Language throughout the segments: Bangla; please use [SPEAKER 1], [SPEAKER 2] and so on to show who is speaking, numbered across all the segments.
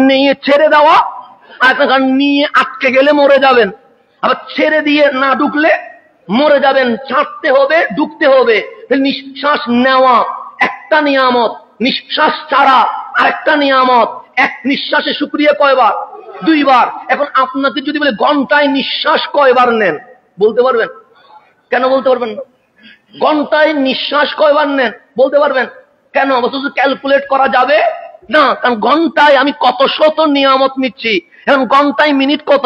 [SPEAKER 1] নিয়ে ছেড়ে দেওয়া, আর একটা নিয়ে আটকে গেলে মরে যাবেন, আবার ছেড়ে দিয়ে না ঢুকলে মরে যাবেন। ছাড়তে হবে, ঢুকতে হবে। নিঃশ্বাস নেওয়া একটা নিয়ামত, নিঃশ্বাস ছাড়া আরেকটা নিয়ামত। এক নিঃশ্বাসে শুকরিয়া কয়বার? 2 বার। এখন আপনাকে যদি বলে ঘন্টায় নিঃশ্বাস কয়বার নেন, বলতে পারবেন? কেন বলতে পারবেন না? ঘন্টায় নিঃশ্বাস কয়বার নেন বলতে পারবেন? কেন? অথচ ক্যালকুলেট করা যাবে না, কারণ ঘন্টায় আমি কত শত নিয়ামত নিচ্ছি। এখন ঘন্টায় মিনিট কত?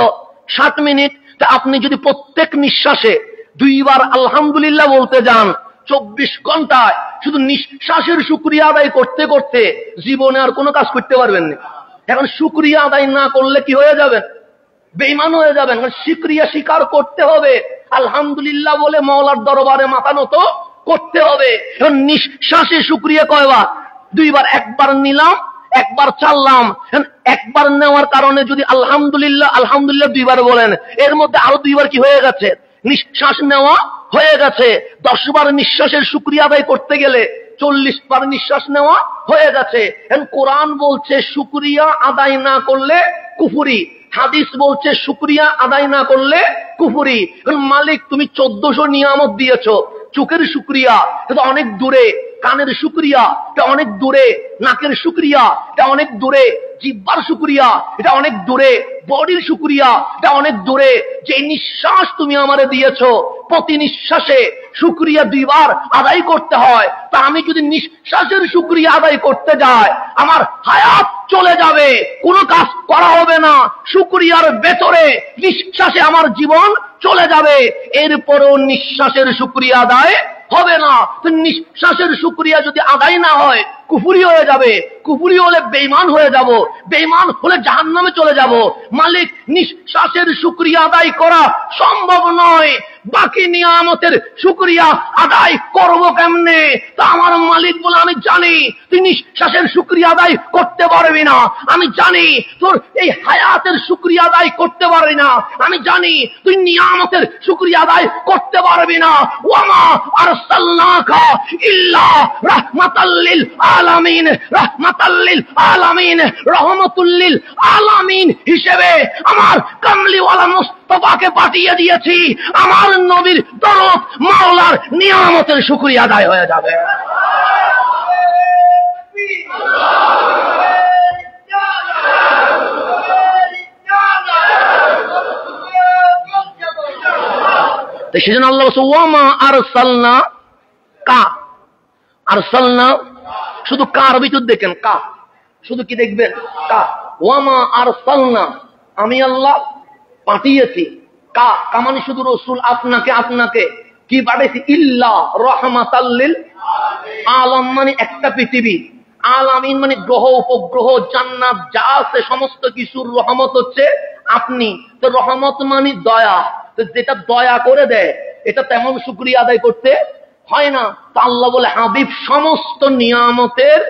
[SPEAKER 1] 60 মিনিট। তা আপনি যদি প্রত্যেক নিঃশ্বাসে 2 বার আলহামদুলিল্লাহ বলতে যান, 24 ঘন্টায় শুধু নিঃশ্বাসের শুকরিয়া আদায় করতে করতে জীবনে আর কোনো কাজ করতে পারবেন না। এখন শুকরিয়া আদায় না করলে কি হয়ে যাবেন? বেঈমান হয়ে যাবেন। শুকরিয়া স্বীকার করতে হবে, আলহামদুলিল্লাহ বলে মাওলার দরবারে মাথা নত করতে হবে। এখন নিঃশ্বাসে শুকরিয়া কয়বার? 2 বার। একবার নিলাম, একবার ছাড়লাম। একবার নেওয়ার কারণে যদি আলহামদুলিল্লাহ আলহামদুলিল্লাহ 2 বার বলেন, এর মধ্যে আরো 2 বার কি হয়ে গেছে? নিঃশ্বাস নেওয়া হয়ে গেছে। 10 বার নিঃশ্বাসের শুকরিয়া আদায় করতে গেলে 40 বার নিঃশ্বাস নেওয়া হয়ে গেছে। কোরআন বলছে শুকরিয়া আদায় না করলে কুফরি, হাদিস বলছে শুকরিয়া আদায় না করলে কুফরি। মালিক তুমি 1400 নিয়ামত দিয়েছো, চোখের শুকরিয়া এটা অনেক দূরে, কানের শুকরিয়া এটা অনেক দূরে, নাকের শুকরিয়া এটা অনেক দূরে, জিহ্বার শুকরিয়া এটা অনেক দূরে, বডির শুকরিয়া এটা অনেক দূরে। যে নিঃশ্বাস তুমি আমারে দিয়েছো, প্রতি নিঃশ্বাসে শুকরিয়া 2 বার আদায় করতে হয়। তা আমি যদি নিঃশ্বাসের শুকরিয়া আদায় করতে যাই, আমার হায়াত চলে যাবে, কোনো কাজ করা হবে না। শুকরিয়ার ভেতরে নিঃশ্বাসে আমার জীবন চলে যাবে, এরপরও নিঃশ্বাসের শুকরিয়া আদায় হবে না। তো নিঃশ্বাসের শুকরিয়া যদি আদায় না হয় কুফরি হয়ে যাবে, কুফরি হলে বেঈমান হয়ে যাব, বেঈমান হলে জাহান্নামে চলে যাব। মালিক নিঃশ্বাসের শুকরিয়া আদায় করা সম্ভব নয়, বাকি নিয়ামতের শুকরিয়া আদায় করব কেমনে? তা আমার মালিক বলে আমি জানি তুই নিঃশ্বাসের শুকরিয়া আদায় করতে পারবি না, আমি জানি তোর এই হায়াতের শুকরিয়া আদায় করতে পারবি না, আমি জানি তুই নিয়ামতের শুকরিয়া আদায় করতে পারবি না। ওয়ামা আরসালনাকা ইল্লা রাহমাতাল লিল আলামিন, রাহমাতাল লিল আলামিন, রহমাতুল লিল আলামিন হিসেবে আমার কামলিওয়ালা মুস্তাফাকে পাঠিয়ে দিয়েছি। আমার নবীর দরদ মাওলার নিয়ামতের শুকরিয়া আদায় হয়ে যাবে। সেজন্য আল্লাহ বলছে ওয়ামা আরসালনা কা, আরসালনা শুধু কার ভিতর দেখেন, কা শুধু কি দেখবেন? কা। ওয়ামা আরসালনা আমি আল্লাহ পাঠিয়েছি, কা কা মানে শুধু রসুল আপনাকে, আপনাকে কি পাঠিয়েছি? ইল্লা রাহমাতাল লিল আলাম মানে একটা পৃথিবী, আলামিন মানে গ্রহ উপগ্রহ জান্নাত যা আছে সমস্ত কিছুর রহমত হচ্ছে আপনি। তো রহমত মানে দয়া, তো যেটা দয়া করে দেয় এটা তেমন শুকরিয়া আদায় করতে হয় না। তা আল্লাহ বলে হাবিব সমস্ত নিয়ামতের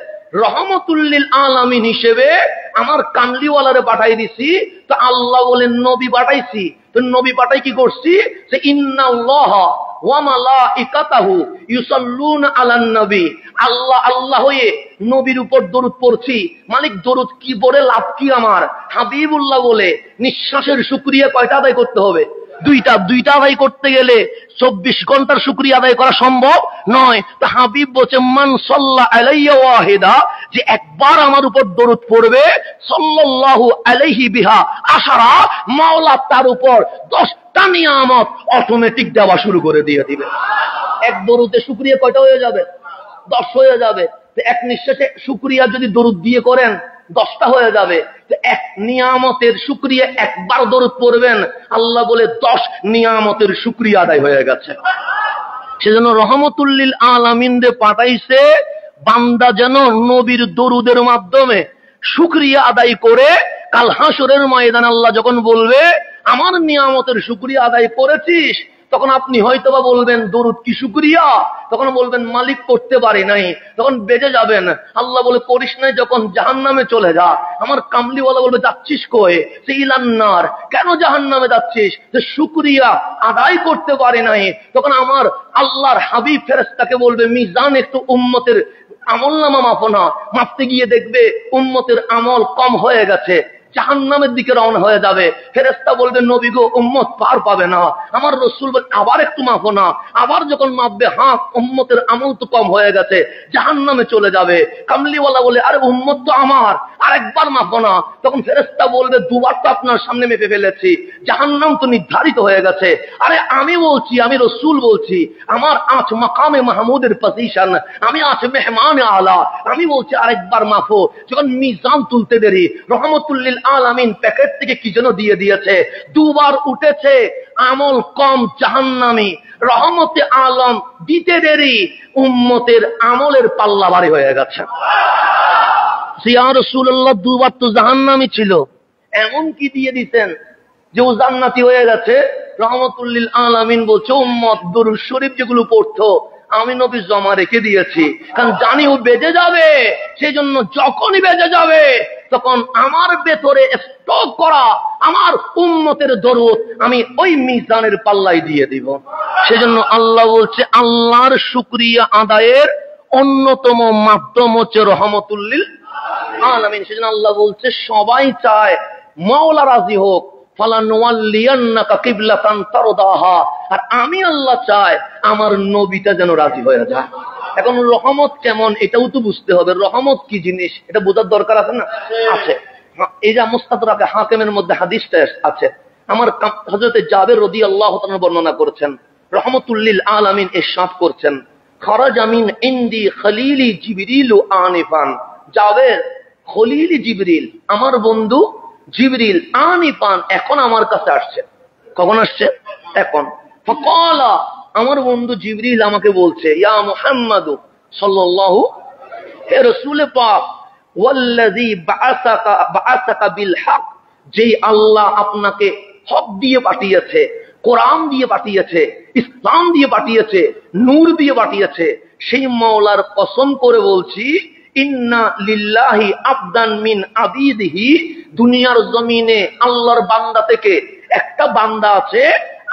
[SPEAKER 1] রহমতুল্লিল আলামিন হিসেবে আমার কামলিওয়ালারে পাঠাই দিছি। তো আল্লাহ বলেন নবী পাঠাইছি, তো নবী পাঠাই কি করছি? যে ইন্নাল্লাহ ওয়া মালাইকাতাহু ইউসাল্লুনা আলান নবী, আল্লাহ আল্লাহ হয়ে নবীর উপর দরুদ পড়ছি। মালিক দরুদ কি পড়ে লাভ কি আমার? হাবিবুল্লাহ বলে নিঃশ্বাসের শুকরিয়া কয়টা আদায় করতে হবে? 2টা। 2টা আদায় করতে গেলে 24 ঘন্টার শুকরিয়া আদায় করা সম্ভব নয়। তা হাবিব বলছে মান সাল্লা আলাইয়া ওয়াহিদা, যে একবার আমার উপর দরুদ পড়বে সাল্লাল্লাহু আলাইহি বিহা আশারা, মাওলা তার উপর 10টা নিয়ামত অটোমেটিক দেওয়া শুরু করে দিয়ে দিবে। এক দরুদে শুকরিয়া কয়টা হয়ে যাবে? 10 হয়ে যাবে। এক নিঃশ্বাসে শুকরিয়া যদি দরুদ দিয়ে করেন 10টা হয়ে যাবে। এক নিয়ামতের শুকরিয়া একবার দরুদ পড়বেন, আল্লাহ বলে 10 নিয়ামতের শুকরিয়া আদায় হয়ে গেছে। সেজন্য রহমতুল্লিল আলামিন রে পাঠাইছে বান্দা যেন নবীর দরুদের মাধ্যমে শুকরিয়া আদায় করে কাল হাসরের ময়দানে আল্লাহ যখন বলবে আমার নিয়ামতের শুকরিয়া আদায় করেছিস, তখন আপনি হয়তোবা বলবেন দরুদ কি শুকরিয়া? তখন বলবেন মালিক করতে পারি নাই, তখন বেজে যাবেন। আল্লাহ বলে করিস নাই, যখন জাহান্নামে চলে যা। আমার কামলিওয়ালা বলবে যাচ্ছিস কই? সে ইলান্নার। কেন জাহান্নামে যাচ্ছিস? যে শুকরিয়া আদায় করতে পারি নাই। তখন আমার আল্লাহর হাবিব ফেরেশতাকে বলবে মিজান একটু উম্মতের আমল নামা মাপো না, মাপতে গিয়ে দেখবে উম্মতের আমল কম হয়ে গেছে, জাহান্নামের দিকে রওনা হয়ে যাবে। ফেরেশতা বলবে নবী গো উম্মত পার পাবে না। আমার রাসূল বলে আবার একটু মাপো না। আবার যখন মাপবে, হ্যাঁ উম্মতের আমল তো কম হয়ে গেছে, জাহান্নামে চলে যাবে। কামলিওয়ালা বলে আরে উম্মত তো আমার, আরেকবার মাপো না। তখন ফেরেশতা বলবে দুবার তো আপনার সামনে মেপে ফেলেছি, জাহান্নাম তো নির্ধারিত হয়ে গেছে। আরে আমি বলছি, আমি রাসূল বলছি, আমার আজ মাকামে মাহমুদের পজিশন, আমি আজ মেহমানে আলা, আমি বলছি আরেকবার মাপো। যখন মিজান তুলতে দেরি, রহমতুল্লিল আলামিন প্যাকেট থেকে কি যেন দিয়ে দিয়েছে, দুবার উঠেছে, আমল কম জাহান্নামী, রহমতে আলম দিতে দেরি, উম্মতের আমলের পাল্লা ভারী হয়ে গেছে। ইয়া রাসূলুল্লাহ দুবার তো জাহান্নামী ছিল, এমন কি দিয়ে দিতেন যে ও জান্নাতি হয়ে গেছে? রহমতুল্লিল আলামিন বলছে উম্মত দুরূদ শরীফ যেগুলো পড়তো আমি নবী জমা রেখে দিয়েছি, কারণ জানি ও বেজে যাবে, সেই জন্য যখনই বেজে যাবে তখন আমার ভেতরে স্টক করা আমার উম্মতের দরুদ আমি ওই মিজানের পাল্লায় দিয়ে দিব। সেজন্য আল্লাহ বলছে আল্লাহর শুকরিয়া আদায়ের অন্যতম মাধ্যম হচ্ছে রহমতুল্লিল আলামিন। সেজন্য আল্লাহ বলছে সবাই চায় মাওলা রাজি হোক, আর আমি আল্লাহ চাই আমার নবীটা যেন রাজি হয়ে যায়। এখন রহমত কেমন এটাও তো বুঝতে হবে, রহমত কি জিনিস এটা বোঝার দরকার আছে না? আছে। এই যে মুস্তাদরাক হাকিমের মধ্যে হাদিসটা আছে, আমার হযরত জাবের রাদিয়াল্লাহু তাআলা বর্ণনা করেছেন, রহমতুল্লিল আলামিন ইরশাদ করছেন, খারাজা মিন ইনদি খলিলি জিবরিল আনিফান। জাবের খলিলি জিবরিল, আমার বন্ধু জিবরিল আনিফান এখন আমার কাছে আসছে। কখন আসছে? এখন। ফাকালা, আমার বন্ধু জিবরিল আমাকে বলছে, ইয়া মুহাম্মদ সাল্লাল্লাহু, হে রাসূল পাক, ওয়াল্লাযী বাআসাকা বিল হক, যেই আল্লাহ আপনাকে হক দিয়ে পাঠিয়েছে, কোরআন দিয়ে পাঠিয়েছে, ইসলাম দিয়ে পাঠিয়েছে, নূর দিয়ে পাঠিয়েছে, সেই মাওলার কসম করে বলছি, ইন্না লিল্লাহি আবদান মিন আবিদিহি, দুনিয়ার জমিনে আল্লাহর বান্দা থেকে একটা বান্দা আছে,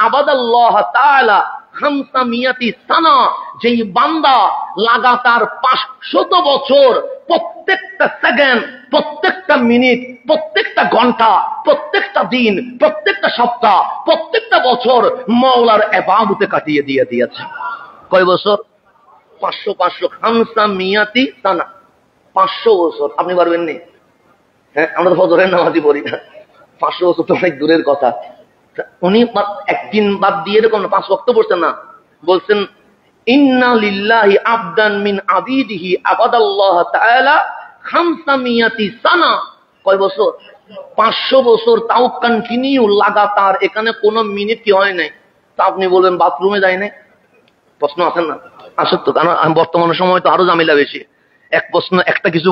[SPEAKER 1] আবাদাল্লাহ তাআলা খামসামিয়াতি সানা, যেই বান্দা লাগাতার 500 বছর প্রত্যেকটা সেকেন্ড, প্রত্যেকটা মিনিট, প্রত্যেকটা ঘন্টা, প্রত্যেকটা দিন, প্রত্যেকটা সপ্তাহ, প্রত্যেকটা বছর মাওলার ইবাদতে কাটিয়ে দিয়ে দিয়েছে। কয় বছর? 500 খামসামিয়াতি সানা, 500 বছর। আপনি পারবেন নি? হ্যাঁ, আমরা তো ফজরের নামাজই পড়ি না, 500 বছর তো অনেক দূরের কথা। উনি একদিন বাদ দিয়ে এরকম 5 ওয়াক্ত পড়ছেন না, বলছেন ইন্না লিল্লাহি আবদান মিন আবিদিহি আবাদাল্লাহ তাআলা খামসামিয়াতি সানা। কয় বছর? 500 বছর, তাও কন্টিনিউ লাগাতার, এখানে কোনো মিনিট কি হয় নাই। তা আপনি বলবেন বাথরুমে যায় নাই? প্রশ্ন আছেন না? আসত তো, কারণ বর্তমান সময় তো আরো ঝামেলা বেশি। এক প্রশ্ন একটা কিছু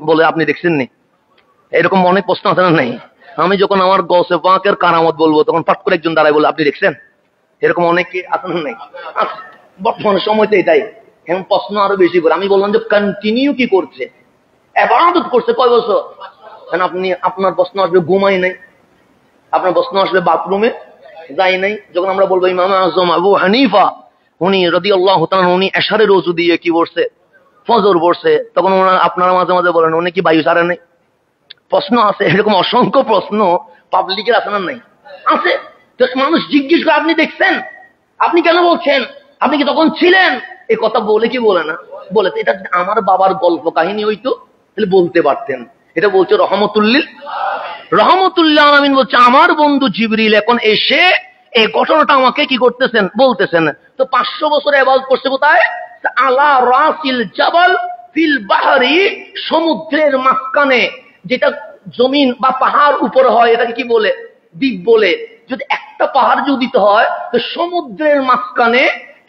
[SPEAKER 1] বলে আপনি দেখছেন নি, এরকম অনেক প্রশ্ন আছে না? নাই। আমি যখন আমার গৌসে পাকের কারামত বলবো তখন পাট করে একজন দাঁড়ায় বলে আপনি দেখছেন, এরকম অনেকে আছে না? নাই। বর্তমান সময় তো এটাই, এখন প্রশ্ন আরো বেশি করে। আমি বললাম যে কন্টিনিউ কি করছে, ইবাদত করছে কয় বছর? আপনি, আপনার প্রশ্ন আসবে ঘুমাই নাই, আপনার প্রশ্ন আসবে বাথরুমে যাই নাই। যখন আমরা বলবো ইমাম আযম আবু হানিফা উনি রাদিয়াল্লাহু তাআলা উনি এশারের ওযু দিয়ে কি পড়ছে, ফজর পড়ছে, তখন আপনারা মাঝে মাঝে বলেন উনি কি বায়ু ছাড়ে নাই? প্রশ্ন আছে, এরকম অসংখ্য প্রশ্ন পাবলিকের আছে না? নাই, আছে। তো মানুষ জিজ্ঞেস করে আপনি দেখছেন, আপনি কেন বলছেন, আপনি কি তখন ছিলেন? এই কথা বলে কি বলে না? বলে। এটা আমার বাবার গল্প কাহিনী হইতো তাহলে বলতে পারতেন। এটা বলছে রহমতুল্লিল আলামিন বলছে আমার বন্ধু জিবরিল এখন এসে এই ঘটনাটা আমাকে কি করতেছেন, বলতেছেন। তো 500 বছর ইবাদত করছে কোথায়? আলা রাসিল জাবাল ফিল বাহরি, সমুদ্রের মাঝখানে, যেটা জমিন বা পাহাড় উপরে হয় এটাকে কি বলে? দ্বীপ বলে। যদি একটা পাহাড় যদি দিতে হয় তো সমুদ্রের মাঝখানে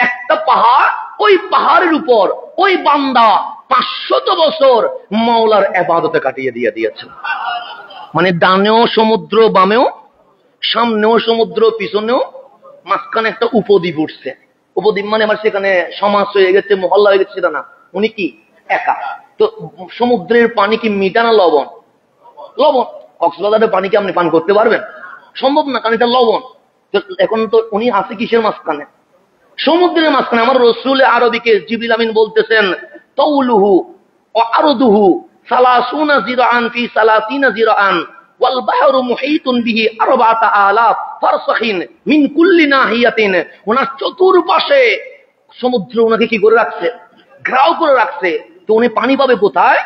[SPEAKER 1] একটা পাহাড়, ওই পাহাড়ের উপর ওই বান্দা 500 বছর মাওলার ইবাদতে কাটিয়ে দিয়ে দিয়েছেন। মানে ডানেও সমুদ্র, বামেও, সামনেও সমুদ্র, পিছনেও, মাঝখানে একটা উপদ্বীপ উঠছে। উপদ্বীপ মানে আমার সেখানে সমাজ হয়ে গেছে, মহল্লা হয়ে গেছে, সেটা না। উনি কি একা? তো সমুদ্রের পানি কি মিঠা না লবণ? লবণ। কক্সবাজারের পানি কি আপনি পান করতে পারবেন? সম্ভব না, কারণ এটা লবণ। এখন তো উনি আছে কিসের মাঝখানে? সমুদ্রের মাঝখানে। আমার রাসূল আরবিকে জিবরিল আমিন বলতেছেন তাউলুহু ওয়া আরদুহু 30 জিরাআন ফি 30 জিরাআন ওয়াল বাহরু মুহীতুন বিহি 4000 ফারসাখিন মিন কুল্লি নাহিয়াতিন। ওনার চতুর্পাশে সমুদ্র ওনাকে কি করে রাখছে? ঘেরাও করে রাখছে। তো উনি পানি পাবে কোথায়?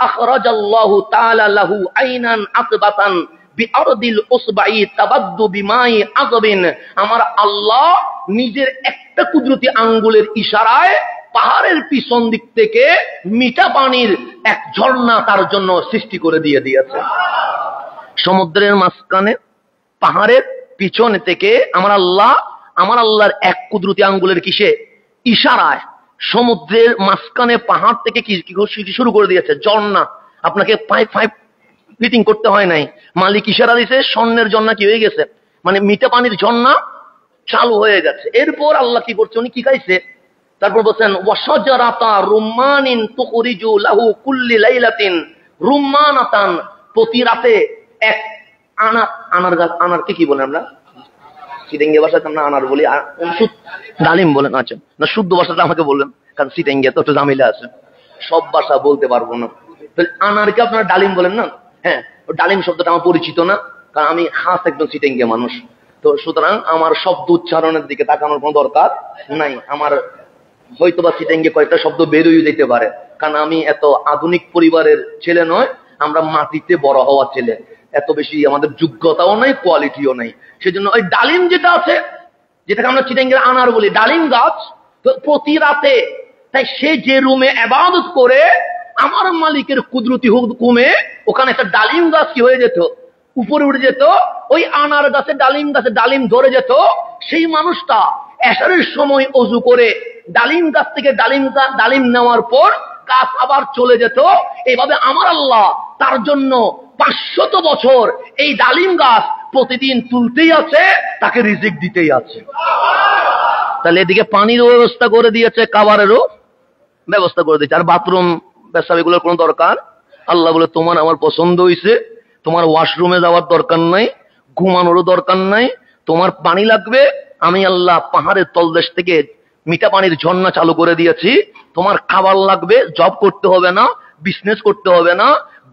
[SPEAKER 1] আখরাজাল্লাহু তাআলা লাহু আইনান আকবাতান বিআরদিল উসবাই তাবাদ্দু বিমাই আযবিন। আমার আল্লাহ নিজের একটা কুদরতি আঙ্গুলের ইশারায় পাহাড়ের পিছন দিক থেকে মিঠা পানির এক ঝর্ণা তার জন্য সৃষ্টি করে দিয়েছে। সমুদ্রের মাঝখানে পাহাড়ের পিছনে থেকে আমার আল্লাহর এক কুদরতি আঙ্গুলের কিসে? ইশারায় সমুদ্রের মাঝখানে পাহাড় থেকে কি শুরু করে দিয়েছে? ঝর্ণা। আপনাকে পাইপ ফিটিং করতে হয় নাই, মালিক ইশারা দিয়েছে, স্বর্ণের ঝর্ণা কি হয়ে গেছে, মানে মিঠা পানির ঝর্ণা চালু হয়ে গেছে। এরপর আল্লাহ কি করছে? উনি কি খাইছে? তারপর বলছেন ওয়াশাজারাতা রুম্মানিন তুখরিজু লাহু কুল্লি লাইলাতিন রুম্মানাতান। প্রতি রাতে এক আনার গাছ। আনারকে কি বলেন আমরা? সিটেঙ্গে ভাষাতে আমরা আনার বলি, ডালিম বলেন। আচ্ছা, না শুদ্ধ ভাষাটা আমাকে বললেন, কারণ সিটেঙ্গে তো একটু ঝামেলা আছে, সব ভাষা বলতে পারবো না। আনারকে আপনারা ডালিম বলেন না? হ্যাঁ, ডালিম শব্দটা আমার পরিচিত না, কারণ আমি খাস একজন সিটেঙ্গে মানুষ। তো সুতরাং আমার শব্দ উচ্চারণের দিকে তাকানোর কোনো দরকার নাই। আমার হয়তোবা সিটেঙ্গে কয়েকটা শব্দ বেরোয় যেতে পারে, কারণ আমি এত আধুনিক পরিবারের ছেলে নয়, আমরা মাটিতে বড় হওয়া ছেলে। এত বেশি আমাদের যোগ্যতাও নাই, কোয়ালিটিও নাই। সেজন্য ওই ডালিম যেটা আছে, যেটাকে আমরা চিটাঙ্গের আনার বলি, ডালিম গাছ, তো প্রতি রাতে তাই সে যে রুমে ইবাদত করে আমার মালিকের কুদরতি হুকুমে ওখানে একটা ডালিম গাছ কি হয়ে যেত? উপরে উঠে যেত। ওই আনার গাছে ডালিম ধরে যেত। সেই মানুষটা এশারের সময় ওযু করে ডালিম গাছ থেকে ডালিম নেওয়ার পর গাছ আবার চলে যেত। এইভাবে আমার আল্লাহ তার জন্য 500 বছর এই ডালিম গাছ প্রতিদিন তুলতেই আছে, তাকে রিজিক দিতেই আছে। তাহলে এদিকে পানিরও ব্যবস্থা করে দিয়েছে, খাবারেরও ব্যবস্থা করে দিয়েছে, আর বাথরুম পেশাব এগুলোর কোনো দরকার। আল্লাহ বলে তোমার আমার পছন্দ হয়েছে, তোমার ওয়াশরুমে যাওয়ার দরকার নাই, ঘুমানোরও দরকার নাই। তোমার পানি লাগবে, আমি আল্লাহ পাহাড়ের তলদেশ থেকে মিঠা পানির ঝর্ণা চালু করে দিয়েছি। তোমার খাবার লাগবে, জব করতে হবে না, বিজনেস করতে হবে না,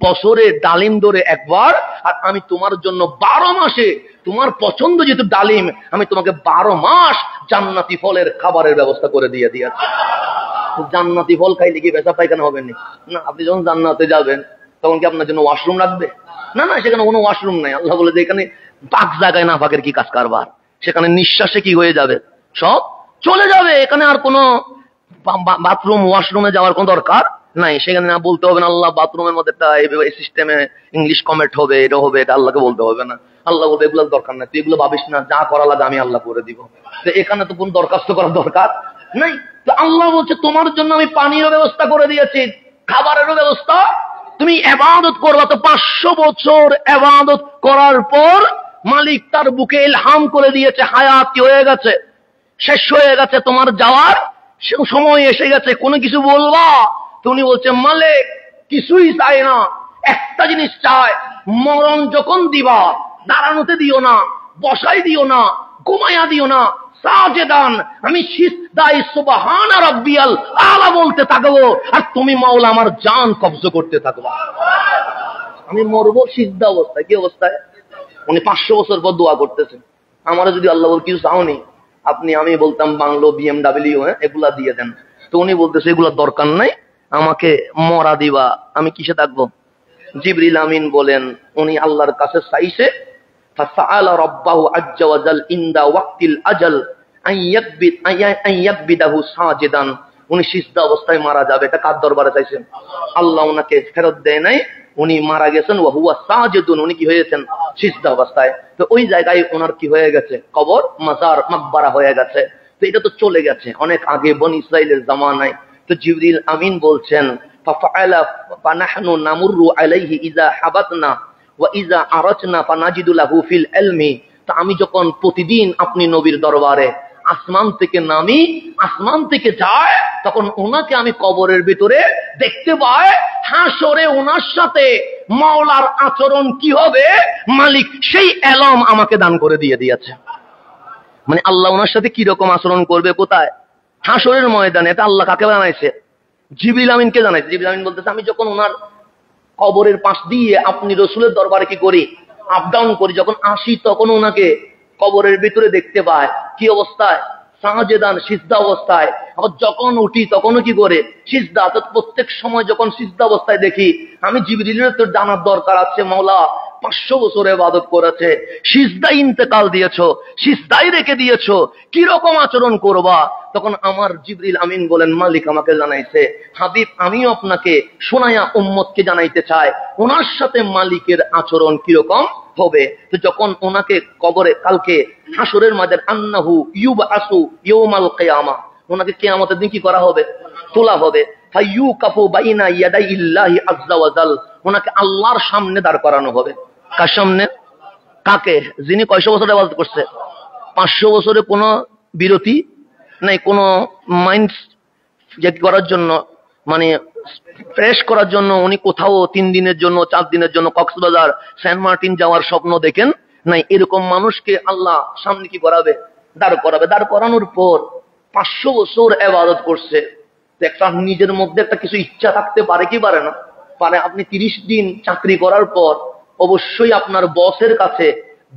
[SPEAKER 1] বছরে ডালিম ধরে একবার। আর আমি তোমার জন্য 12 মাসে তোমার পছন্দ যেহেতু ডালিম, আমি তোমাকে 12 মাস জান্নাতি ফলের খাবারের ব্যবস্থা করে দিয়েছি। জান্নাতি ফল খাইলে কি পেশাব পায়খানা হবে না? আপনি যখন জান্নাতে যাবেন তখন কি আপনার জন্য ওয়াশরুম লাগবে? না, সেখানে কোনো ওয়াশরুম নাই। আল্লাহ বলে যে এখানে পাক জায়গায় না পাকের কি কাজ কারবার, সেখানে নিঃশ্বাসে কি হয়ে যাবে, সব চলে যাবে। এখানে আর কোনো বাথরুম ওয়াশরুমে যাওয়ার কোনো দরকার নাই। সেখানে না বলতে হবে না আল্লাহ বাথরুমের মধ্যে একটা এই সিস্টেমে ইংলিশ কমেন্ট হবে, এটা হবে, এটা আল্লাহকে বলতে হবে না। আল্লাহ বলবে এগুলোর দরকার নাই, তুই এগুলো ভাবিস না, যা করা লাগে আমি আল্লাহ করে দিব। তো এখানে তো কোন দরখাস্ত করার দরকার নাই। তো আল্লাহ বলছে তোমার জন্য আমি পানিরও ব্যবস্থা করে দিয়েছি, খাবারেরও ব্যবস্থা। তুমি ইবাদত করবা, তো 500 বছর ইবাদত করার পর মালিক তার বুকে ইলহাম করে দিয়েছে, হায়াত কি হয়ে গেছে, শেষ হয়ে গেছে, তোমার যাওয়ার সময় এসে গেছে। কোনো কিছু বলবা? তুমি বলছে মালিক কিছুই চাই না, একটা জিনিস চাই, মরণ যখন দিবা দাঁড়ানোতে দিও না, বসাই দিও না, ঘুমাইয়া দিও না, সাজেদান আমি সিজদাই সুবহান রাব্বিয়াল আলা বলতে থাকবো, আর তুমি মাওলা আমার জান কবজ করতে থাকবা। আমি মরবো সিজদা অবস্থায়। কি অবস্থায়? উনি 500 বছর পর দোয়া করতেছেন, আমারও যদি আল্লাহ বল কিছু চাওনি, আমি বলতাম বাংলো, BMW এগুলা দিয়ে দেন। তো উনি বলতেছে এগুলা দরকার নাই, আমাকে মরা দিবা, আমি কিসে থাকবো? জিবরিল আমিন বলেন উনি আল্লাহর কাছে চাইছে, ফাসাআলা রাব্বাহু আজ্জা ওয়া জাল ইনদা ওয়াক্তিল আজাল আইয়াকবিদাহু সাজিদান। উনি সিজদা অবস্থায় মারা যাবে, এটা কার দরবারে চাইছেন? আল্লাহ উনাকে ফেরত দেয় নাই, উনি মারা গেছেন ওয়া হুয়া সাজিদুন, উনি কি হয়েছেন? সিজদা অবস্থায়। তো ওই জায়গায় ওনার কি হয়ে গেছে? কবর, মাজার, মাকবারা হয়ে গেছে। তো এটা তো চলে গেছে অনেক আগে বনি ইসরাইলের জামানায়। তো জিবরিল আমিন বলছেন ফাফআলা ফানাহনু নামুরু আলাইহি ইযা হাবাতনা ওয়া ইযা আরাজনা ফানাজিদু লাহু ফিল ইলমি। তো আমি যখন প্রতিদিন আপনি নবীর দরবারে আসমান থেকে নামি, আসমান থেকে যায়, তখন ওনাকে আমি কবরের ভিতরে দেখতে পাই। হাসরে ওনার সাথে মাওলার আচরণ কি হবে, মালিক সেই এলম আমাকে দান করে দিয়েছে। মানে আল্লাহ ওনার সাথে কি রকম আচরণ করবে, কোথায়? হাসরের ময়দানে। এটা আল্লাহ কাকে বানাইছে? জিবরিল আমিনকে জানাইছে। জিবরিল আমিন বলতেছে আমি যখন ওনার কবরের পাশ দিয়ে আপনি রসুলের দরবারে কি করি, আপ ডাউন করি, যখন আসি তখন ওনাকে কবরের ভিতরে দেখতে পায় কি অবস্থায়, সাজেদান সিজদা অবস্থায়। আবার যখন উঠি তখনও কি করে, সিজদা। তো প্রত্যেক সময় যখন সিজদা অবস্থায় দেখি আমি জিবরিলের তো জানার দরকার আছে, মাওলা 500 বছর ইবাদত করেছে, সিজদায় ইন্তেকাল দিয়েছো, সিজদায় রেখে দিয়েছো, কি রকম আচরণ করবা? তখন আমার জিবরিল আমিন বলেন মালিক আমাকে জানাইছে, হাবিব আমিও আপনাকে শোনায়া উম্মতকে জানাইতে চাই ওনার সাথে মালিকের আচরণ কিরকম হবে। তো যখন ওনাকে কবরে কালকে হাসরের মাঝে আন্নাহু ইউবআসু ইয়াউমাল কিয়ামা, ওনাকে কিয়ামতের দিন কি করা হবে, তোলা হবে। ফায়ুকাফু বাইনা ইয়াদাইল্লাহি আযজা ওয়া জাল, ওনাকে আল্লাহর সামনে দাঁড় করানো হবে। কার সামনে? কাকে? যিনি কয়শো বছর ইবাদত করছে, 500 বছরে কোনো বিরতি নাই, কোনো মাইন্ড করার জন্য, মানে ফ্রেশ করার জন্য উনি কোথাও 3 দিনের জন্য 4 দিনের জন্য কক্সবাজার সেন্ট মার্টিন যাওয়ার স্বপ্ন দেখেন নাই। এরকম মানুষকে আল্লাহ সামনে কি করাবে, দাঁড় করাবে। দাঁড় করানোর পর 500 বছর ইবাদত করছে, একটা নিজের মধ্যে একটা কিছু ইচ্ছা থাকতে পারে কি পারে না? পারে। আপনি 30 দিন চাকরি করার পর অবশ্যই আপনার বসের কাছে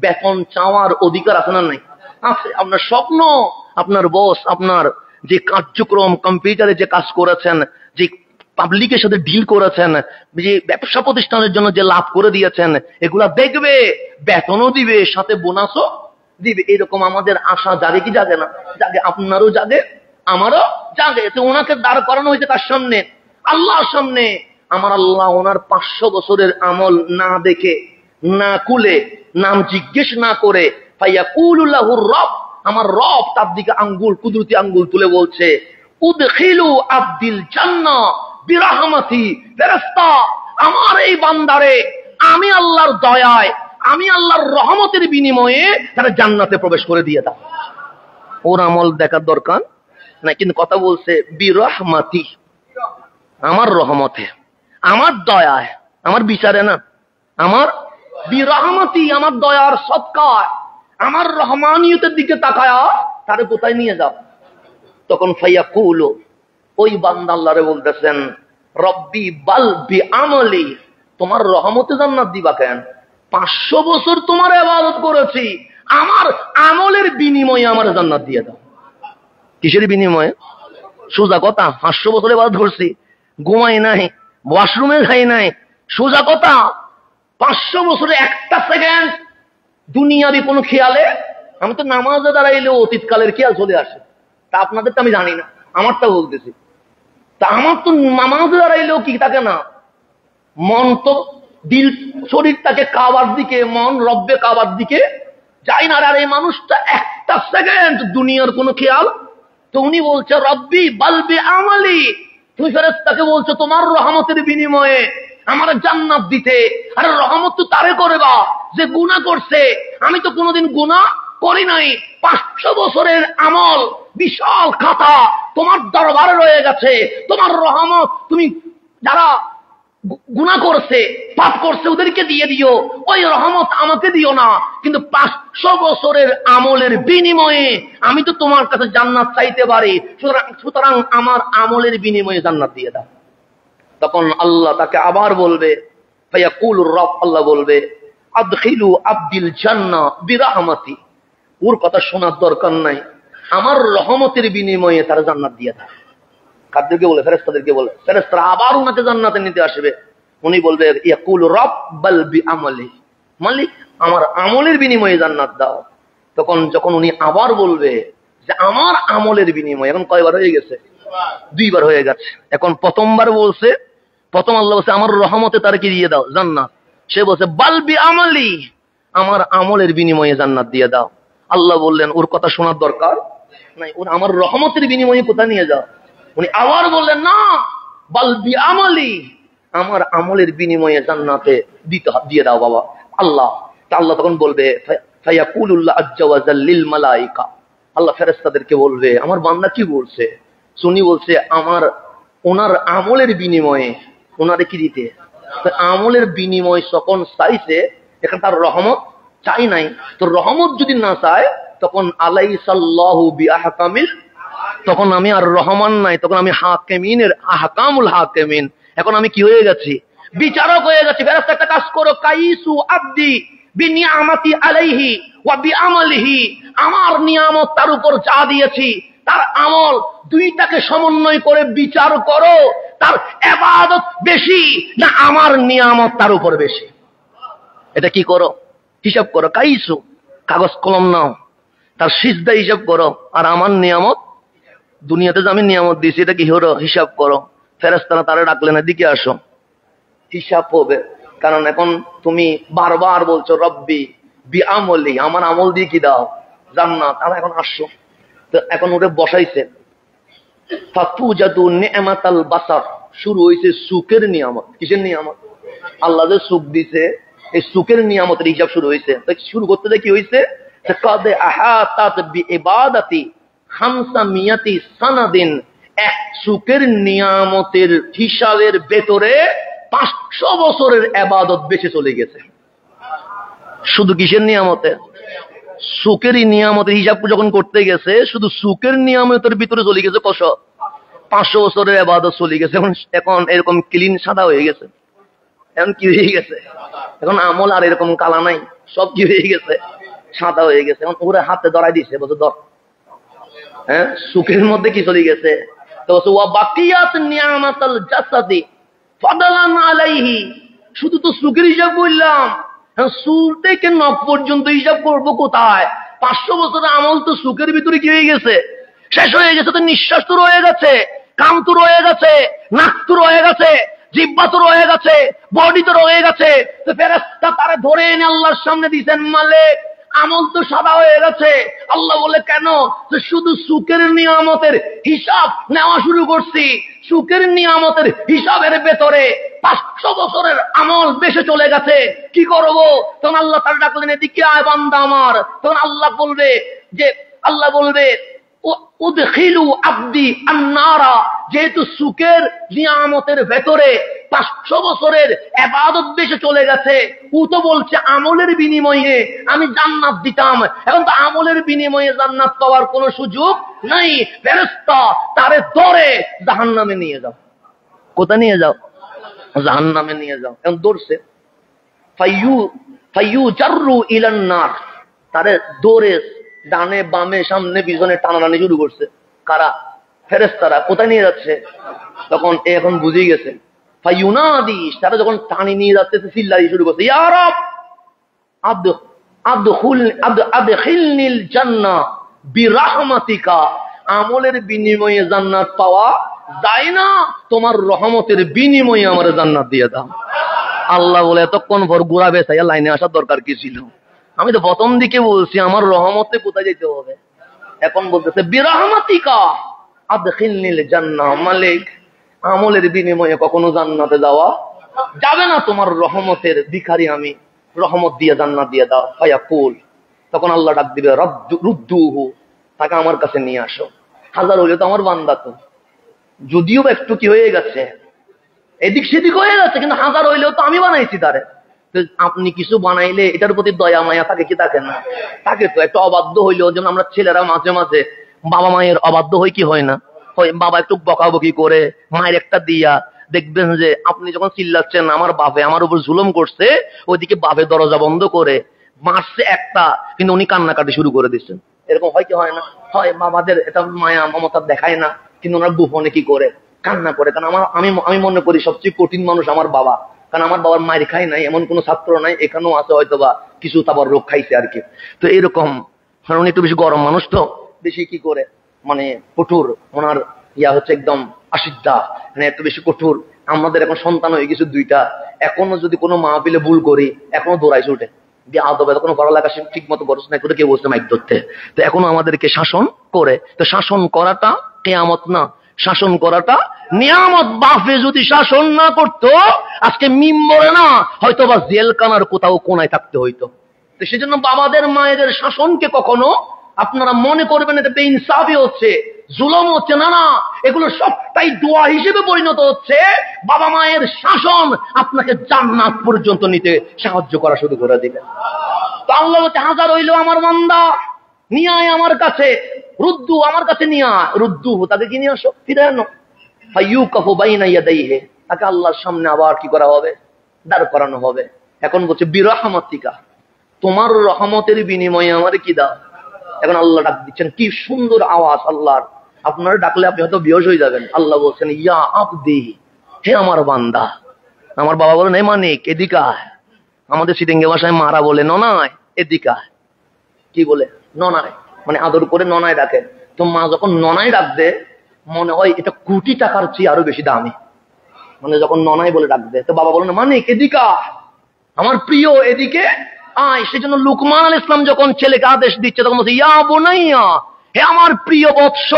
[SPEAKER 1] বেতন চাওয়ার অধিকার আছে না নাই? আছে। আপনার স্বপ্ন আপনার বস আপনার যে কার্যক্রম, কম্পিউটারে যে কাজ করেছেন, যে পাবলিকের সাথে ডিল করেছেন, যে ব্যবসা প্রতিষ্ঠানের জন্য যে লাভ করে দিয়েছেন, এগুলা দেখবে, বেতনও দিবে, সাথে বোনাসও দিবে। এরকম আমাদের আশা জাগে কি জাগে না? জাগে। আপনারও জাগে, আমারও জাগে। তো ওনাকে দাঁড় করানো হয়েছে তার সামনে, আল্লাহর সামনে। আমার আল্লাহ ওনার 500 বছরের আমল না দেখে, না কুলে, নাম জিজ্ঞেস না করে, ফায়াকুলু লাহুর রব, আমার রব তার দিকে আঙ্গুল, কুদরতি আঙ্গুল তুলে বলছে, উদখিলু আব্দিল জান্নাহ বিরাহমাতি। ফেরেশতা, আমার এই বান্দারে আমি আল্লাহর দয়ায়, আমি আল্লাহর রহমতের বিনিময়ে তারা জান্নাতে প্রবেশ করে দিয়ে দাও। ওর আমল দেখার দরকার না, কিন্তু কথা বলছে বিরাহমাতি, আমার রহমতে, আমার দয়ায়, আমার বিচারে না, আমার বিরাহমাতি, আমার দয়ার সৎকার, আমার রহমানিয়তের দিকে তাকায়া তারে কোথায় নিয়ে যাও। তখন ফায়াকুলু, ওই বান্দা আল্লাহরে বলতেছেন, রব্বি বাল বিআমালি, তোমার রহমতে জান্নাত দিবা কেন? 500 বছর তোমার ইবাদত করেছি, আমার আমলের বিনিময়ে আমার জান্নাত দিয়ে দাও। কিসের বিনিময়ে? সোজা কথা, 500 বছর ইবাদত করছি, ঘুমাই নাই, ওয়াশরুমে যাই নাই, সোজা কথা। 500 বছরে একটা সেকেন্ড দুনিয়াবি কোনো খেয়ালে, আমি তো নামাজে দাঁড়াইলেও অতীতকালের খেয়াল চলে আসে। তা আপনাদের তো আমি জানি না, আমারটা বলতেছি। তা আমার তো নামাজে দাঁড়াইলেও কি থাকে না, মন তো দিল, শরীরটাকে কাবার দিকে, মন রব্বে কাবার দিকে যাই না। আর এই মানুষটা একটা সেকেন্ড দুনিয়ার কোনো খেয়াল। তো উনি বলছে রব্বি বালবি আমালি, তুমি ফেরেশতাকে বলছো তোমার রহমতের বিনিময়ে আমার জান্নাত দিতে। আরে রহমত তো তারে করবা যে গুনাহ করছে, আমি তো কোনোদিন গুনাহ করি নাই। 500 বছরের আমল, বিশাল খাতা তোমার দরবারে রয়ে গেছে, তোমার রহমত তুমি যারা গুনাহ করছে, পাপ করছে, ওদেরকে দিয়ে দিও, ওই রহমত আমাকে দিও না। কিন্তু 500 বছরের আমলের বিনিময়ে আমি তো তোমার কাছে জান্নাত চাইতে পারি, সুতরাং আমার আমলের বিনিময়ে জান্নাত দিয়ে দাও। তখন আল্লাহ তাকে আবার বলবে, ফায়াকুলুর রব, আল্লাহ বলবে, আদখিলু আব্দিল জান্নাহ বিরাহমাতি, ওর কথা শোনার দরকার নাই, আমার রহমতের বিনিময়ে তারা জান্নাত দিয়ে দাও। কাদেরকে বলে? ফেরেশতাদেরকে বলে। ফেরেশতারা আবার ওনাকে জান্নাতে নিতে আসবে। উনি বলবে, ইয়াকুল রাব্বাল বিআমালি, মালিক আমার আমলের বিনিময়ে জান্নাত দাও। তখন যখন উনি আবার বলবে যে আমার আমলের বিনিময়ে, এখন কয়বার হয়ে গেছে? 2 বার হয়ে গেছে। এখন প্রথমবার বলছে, প্রথম আল্লাহ বলছে আমার রহমতে তার কি দিয়ে দাও, জান্নাত। সে বলছে বাল বিআমালি, আমার আমলের বিনিময়ে জান্নাত দিয়ে দাও। আল্লাহ বললেন ওর কথা শোনার দরকার নাই, ওর আমার রহমতের বিনিময়ে কোথায় নিয়ে যাও। উনি আবার বললেন না, বাল বিআমালি, আমার আমলের বিনিময়ে জান্নাতে দিয়ে দাও বাবা আল্লাহ। আল্লাহ তখন বলবে, ফায়াকুলুল্লাহ আজ্জা ওয়া জাল লিল মালাইকা, আল্লাহ ফেরেশতাদেরকে বলবে আমার বান্দা কি বলছে? শুনি বলছে আমার ওনার আমলের বিনিময়ে ওনারে কি দিতে, আমলের বিনিময় যখন চাইছে, এখন তার রহমত চাই নাই। তো রহমত যদি না চায় তখন আলাইসাল্লাহু বিআহকামিল তখন আমি আর রহমান নাই, তখন আমি হাকিমিনের আহকামুল হাকিমিন। এখন আমি কি হয়ে গেছি? বিচারক হয়ে গেছি। ফেরেশতা একটা কাজ করো, কাইসু আব্দি বিনিয়ামাতি আলাইহি ওয়া বিআমালিহি, আমার নিয়ামত তার উপর যা দিয়েছি তার আমল, দুইটাকে সমন্বয় করে বিচার করো, তার ইবাদত বেশি না আমার নিয়ামত তার উপর বেশি। এটা কি করো? হিসাব করো। কাইসু, কাগজ কলম নাও, তার সিজদা হিসাব করো, আর আমার নিয়ামত, দুনিয়াতে যে আমি নিয়ামত দিয়েছি এটা কি হলো হিসাব করো। ফেরেশতারা তারা ডাকলেন, এদিকে আসো, হিসাব হবে। কারণ এখন তুমি বারবার বলছো রব্বি বিআমলি, আমার আমল দিয়ে কি দাও? জান্নাত। আর এখন আসছো, তো এখন ওরে বসাইছে। ফাতুজাদু নি'মাতাল বাসার, শুরু হইছে সুখের নিয়ামত। কিসের নিয়ামত? আল্লাহ যে সুখ দিছে, এই সুখের নিয়ামতের হিসাব শুরু হইছে। তো শুরু করতে কি হইছে? কাদ আহাতাত বিইবাদাতি 500 সানাদিন, এক সুখের নিয়ামতের হিসাবের ভেতরে 500 বছরের ইবাদত বেঁচে চলে গেছে। শুধু কিসের নিয়ামতে? সুখেরই নিয়ামতের হিসাব যখন করতে গেছে, শুধু সুখের নিয়ামতের ভিতরে চলে গেছে কত? 500 বছরের ইবাদত চলে গেছে। এখন এরকম ক্লিন সাদা হয়ে গেছে। এখন কি হয়ে গেছে? এখন আমল আর এরকম কালা নাই, সব কি হয়ে গেছে? সাদা হয়ে গেছে। এখন ওরা হাতে ধরাই দিছে, বলছে ধর। হ্যাঁ, সুখের মধ্যে কি চলে গেছে? তো ওয়া বাকিয়াত নিয়ামাতাল জাসাদি ফাদালান আলাইহি, শুধু তো সুখের হিসাব করলাম, সুর থেকে নখ পর্যন্ত হিসাব করবো কোথায়? 500 বছরের আমল তো সুখের ভিতরে কি হয়ে গেছে? শেষ হয়ে গেছে। তো নিঃশ্বাস তো রয়ে গেছে, কাম তো রয়ে গেছে, নাক তো রয়ে গেছে, জিহ্বা তো রয়ে গেছে, বডি তো রয়ে গেছে। তো ফেরেশতা তারে ধরে এনে আল্লাহর সামনে দিয়েছেন, মালিক আমল তো সাদা হয়ে গেছে। আল্লাহ বলে কেন? যে শুধু সুখের নিয়ামতের হিসাব নেওয়া শুরু করছি, সুখের নিয়ামতের হিসাবের ভেতরে 500 বছরের আমল বেশি চলে গেছে, কি করব? তখন আল্লাহ তার ডাকলেন, এদিকে আয় বান্দা আমার। তখন আল্লাহ বলবে যে, আল্লাহ বলবে উদখিলু আব্দি আন্নারা, যেহেতু সুখের নিয়ামতের ভেতরে 500 বছরের ইবাদত বেশি চলে গেছে, ও তো বলছে আমলের বিনিময়ে আমি জান্নাত দিতাম। এখন তো আমলের বিনিময়ে জান্নাত পাওয়ার কোনো সুযোগ নাই। ফেরেশতা তারে ধরে জাহান্নামে নিয়ে যাও। কোথায় নিয়ে যাও? জাহান্নামে নিয়ে যাও। এখন ধরছে, ফাইয়ু জাররু ইলান নার, তারে ধরে ডানে বামে সামনে পিছনে টানাটানি শুরু করছে। কারা? ফেরেশতারা। কোথায় নিয়ে যাচ্ছে? তখন এখন বুঝে গেছে। ফাইয়ুনাদি, তারা যখন টানি নিয়ে যাচ্ছে চিল্লাই শুরু করছে, ইয়া রব আদখিলনিল জান্নাহ বিরহমাতিকা, আমলের বিনিময়ে জান্নাত পাওয়া যায় না, তোমার রহমতের বিনিময়ে আমার জান্নাত দিয়ে দাও। আল্লাহ বলে, এতক্ষণ ভর গুড়া বেচাইয়া লাইনে আসার দরকার কি ছিল? আমি তো প্রথম দিকে বলছি আমার রহমতে কোথায় যেতে হবে, এখন বলতেছে বিরহমাতিকা আদখিলনিল জান্নাহ, মালিক আমলের বিনিময়ে কখনো জান্নাতে যাওয়া যাবে না, তোমার রহমতের ভিখারি আমি, রহমত দিয়ে জান্নাত দিয়ে দাও। ফায়াকুল, তখন আল্লাহ ডাক দিবে, রুদ্দুহু, তাকে আমার কাছে নিয়ে আসো। হাজার হইলে তো আমার বান্দা, তো যদিও একটু কি হয়ে গেছে, এদিক সেদিক হয়ে গেছে, কিন্তু হাজার হইলেও তো আমি বানাইছি তারে। আপনি কিছু বানাইলে এটার প্রতি দয়া মায়া থাকে কি থাকে না? থাকে তো। একটা অবাধ্য হইলেও, যেমন আমরা ছেলেরা মাঝে মাঝে বাবা মায়ের অবাধ্য হই কি হয় না? হয়, বাবা একটু বকাবকি করে মায়ের একটা দিয়া, দেখবেন যে আপনি যখন চিল্লাচ্ছেন আমার বাপে আমার উপর জুলুম করছে, ওইদিকে বাপে দরজা বন্ধ করে মারছে একটা, কিন্তু উনি কান্নাকাটি শুরু করে দিচ্ছেন। এরকম হয় কি হয় না? হয়। বাবাদের এটা মায়া মমতা দেখায় না, কিন্তু ওনার গোপনে কি করে কান্না করে। কারণ আমি মনে করি সবচেয়ে কঠিন মানুষ আমার বাবা, কারণ আমার বাবার মায়ের খাই নাই এমন কোন ছাত্র নাই, এখানেও আছে হয়তো বা কিছু তারপর রোগ খাইছে আর কি। তো এরকম, কারণ একটু বেশি গরম মানুষ, তো বেশি কি করে মানে কঠোর, ওনার ইয়া হচ্ছে একদম আসিদ্ধা, মানে একটু বেশি কঠোর। আমাদের এখন সন্তান হয়ে গেছে 2টা, এখনো যদি কোনো মা পিলে ভুল করি এখনো দৌড়াইছে উঠে আদবে, কোনো পড়ালেখা ঠিক মতো বরস না করে কেউ বসছে মাইক ধরতে। তো এখনো আমাদেরকে শাসন করে। তো শাসন করাটা কেয়ামত না, শাসন করাটা নিয়ামত। বাপে যদি শাসন না করতো আজকে মিম্বরে না, হয়তো বা জেলখানার কোথাও কোনায় থাকতে হইতো। তো সেজন্য বাবাদের মায়েদের শাসনকে কখনো আপনারা মনে করবেন এটা বেইনসাফি হচ্ছে, জুলুম হচ্ছে, না না, এগুলো সবটাই দোয়া হিসেবে পরিণত হচ্ছে। বাবা মায়ের শাসন আপনাকে জান্নাত পর্যন্ত নিতে সাহায্য করা শুরু করে দিবে। তো আল্লাহ বলতে, হাজার হইলেও আমার বান্দা নিয়ে আয় আমার কাছে। রুদ্দু আমার কাছে নিয়ে রুদ্দু, তাকে কি নিয়ে আসো, ফিরে আনো। ফাইয়ুকাফু বাইনা ইয়াদাইহি, তাকে আল্লাহর সামনে আবার কি করা হবে, দাঁড় করানো হবে। এখন বলছে বিরহমাতিকা, তোমার রহমতের বিনিময়ে আমারে কি দাও। এখন আল্লাহ ডাক দিচ্ছেন, কি সুন্দর আওয়াজ আল্লাহর। আপনারা ডাকলে আপনি হয়তো বেহুশ হয়ে যাবেন। আল্লাহ বলছেন ইয়া আবদি, হে আমার বান্দা। আমার বাবা বলেন এ মানিক এদিকে আয়। আমাদের সিটিঙ্গে ভাষায় মারা বলে ননায় এদিকে আয়। কি বলে, ননায়, মানে আদর করে ননায় ডাকে। তো মা যখন ননায় ডাকবে মনে হয় এটা কোটি টাকার চেয়ে আরো বেশি দামি। মানে যখন ননায় বলে ডাকবে, তো বাবা বলেন মানিক এদিকে আয়, আমার প্রিয় এদিকে আয়। সেজন্য লুকমান আলাইহিস সালাম যখন ছেলেকে আদেশ দিচ্ছে তখন বলছে ইয়া বুনাইয়া, হে আমার প্রিয় বৎস।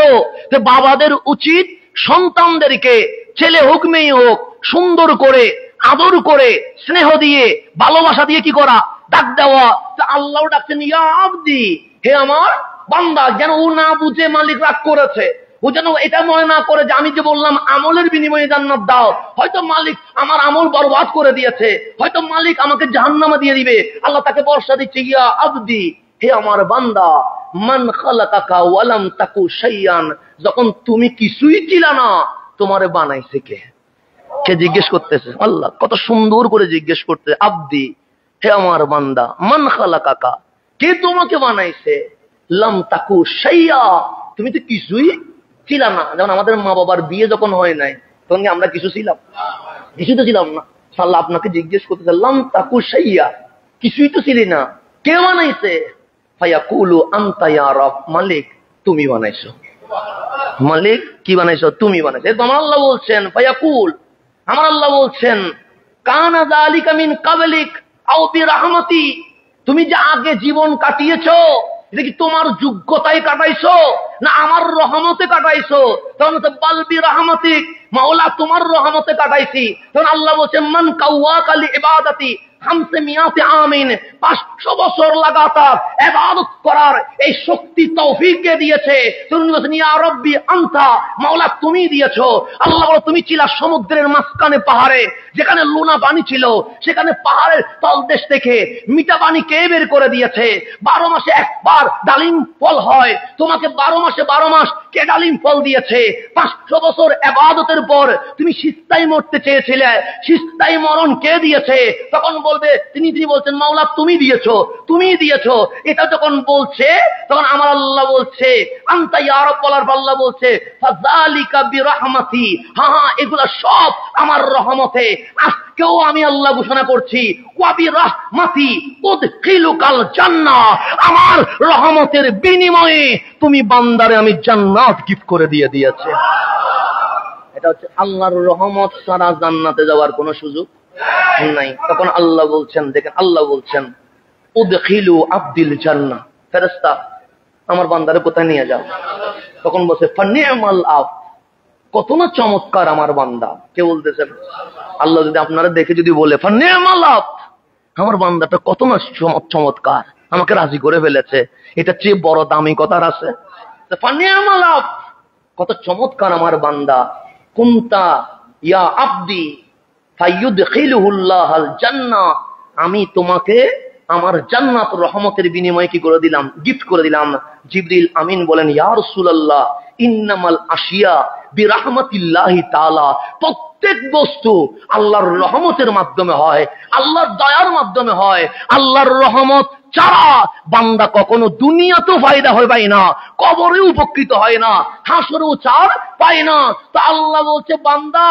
[SPEAKER 1] বাবাদের উচিত সন্তানদেরকে ছেলে হোক মেয়ে হোক সুন্দর করে আদর করে স্নেহ দিয়ে ভালোবাসা দিয়ে কি করা, ডাক দেওয়া। আল্লাহ ডাকছেন ইয়া আবদি, হে আমার বান্দা। যেন ও না বুঝে মালিক রাগ করেছে, ও যেন এটা মনে না করে যে আমি যে বললাম আমলের বিনিময়ে জান্নাত দাও, হয়তো মালিক আমার আমল বরবাদ করে দিয়েছে, হয়তো মালিক আমাকে জাহান্নামে দিয়ে দিবে। আল্লাহ তাকে বর্ষা দিচ্ছে ইয়া আবদি, হে আমার বান্দা। মান খালাকাকা ওয়ালাম তাকু শাইয়ান, যখন তুমি কিছুই ছিল না তোমারে বানাইছে কে? কে জিজ্ঞেস করতেছে? আল্লাহ কত সুন্দর করে জিজ্ঞেস করতে, আবদি, হে আমার বান্দা। মান খালাকাকা, কে তোমাকে বানাইছে? লাম তাকু শাইয়া, তুমি তো কিছুই ছিল না। যেমন আমাদের মা বাবার বিয়ে যখন হয় নাই তখন আমরা কিছু ছিলাম, কিছু তো ছিলাম না। আল্লাহ আপনাকে জিজ্ঞেস করতেছে লাম তাকু শাইয়া, কিছুই তো ছিলি না, কে বানাইছে? ফায়াকুলু আনতা ইয়া রব, মালিক তুমি বানাইছো। মালিক কি বানাইছো? তুমি বানাইছো। আমার আল্লাহ বলছেন ফায়াকুল, আমার আল্লাহ বলছেন কানা যালিকা মিন কাবলিক আও বিরহমতি, তুমি যে আগে জীবন কাটিয়েছো এটা কি তোমার যোগ্যতায় কাটাইছো না আমার রহমতে কাটাইছো? তখন বাল বিরহমতিক, মাওলা তোমার রহমতে কাটাইছি। তখন আল্লাহ বলছেন মান কাওয়াকা লিইবাদাতি 500 আমিন, 500 বছর লাগাতার ইবাদত করার এই শক্তি তৌফিক কে দিয়েছে? তুমি বলেন ইয়া রাব্বি আনতা, মাওলা তুমি দিয়েছো। আল্লাহ বলে তুমি ছিলা সমুদ্রের মাঝখানে পাহাড়ে, যেখানে লোনা পানি ছিল, সেখানে পাহাড়ের তলদেশ থেকে মিঠা পানি কে বের করে দিয়েছে? 12 মাসে একবার ডালিম ফল হয়, তোমাকে 12 মাসে 12 মাস কে ডালিম ফল দিয়েছে? 500 বছর ইবাদতের পর তুমি সিজদায় মরতে চেয়েছিলে, সিজদায় মরণ কে দিয়েছে? তখন বলবে তিনি বলছেন মাওলা তুমি দিয়েছো, তুমি দিয়েছো। এটা যখন বলছে তখন আমার আল্লাহ বলছে আনতা ইয়া রাব, বলার আল্লাহ বলছে ফাযালিকা বিরহমাতি, হ্যাঁ এগুলা সব আমার রহমতে। আজকেও আমি আল্লাহ ঘোষণা করছি ওয়া বিরহমাতি উদখিলুকাল জান্নাহ, আমার রহমতের বিনিময়ে তুমি বান্দারে আমি জান্নাত গিফট করে দিয়েছি। এটা হচ্ছে আল্লাহর রহমত ছাড়া জান্নাতে যাওয়ার কোনো সুযোগ নাই। তখন আল্লাহ বলছেন, দেখেন আল্লাহ বলছেন উদখিলু আবদিল জান্নাহ, ফেরেশতা আমার বান্দারে কোথায় নিয়ে যাও? তখন বলছে ফানিমাল আব, কত না চমৎকার আমার বান্দা। কে বলতেছেন? আল্লাহ যদি আপনারা দেখে যদি বলে ফানিমাল আব, আমার বান্দাটা কত না চমৎকার, আমাকে রাজি করে ফেলেছে, এটা চেয়ে বড় দামি কথার আছে? ফানিমাল আব, কত চমৎকার আমার বান্দা। কুনতা ইয়া আবদি ফায়ুদখিলুহুল্লাহুল জান্নাহ, আমি তোমাকে আমার জান্নাত রহমতের বিনিময়ে কি করে দিলাম? গিফট করে দিলাম। জিবরিল আমিন বলেন ইয়া রাসূলুল্লাহ ইন্নামাল আশিয়া বিরহমাতিল্লাহি তাআলা, প্রত্যেক বস্তু আল্লাহর রহমতের মাধ্যমে হয়, আল্লাহর দয়ার মাধ্যমে হয়। আল্লাহর রহমত ছাড়া বান্দা কখনো দুনিয়াতেও ফায়দা হয় পায় না, কবরে উপকৃত হয় না, হাসরেও ছাড় পায় না। তা আল্লাহ বলছে বান্দা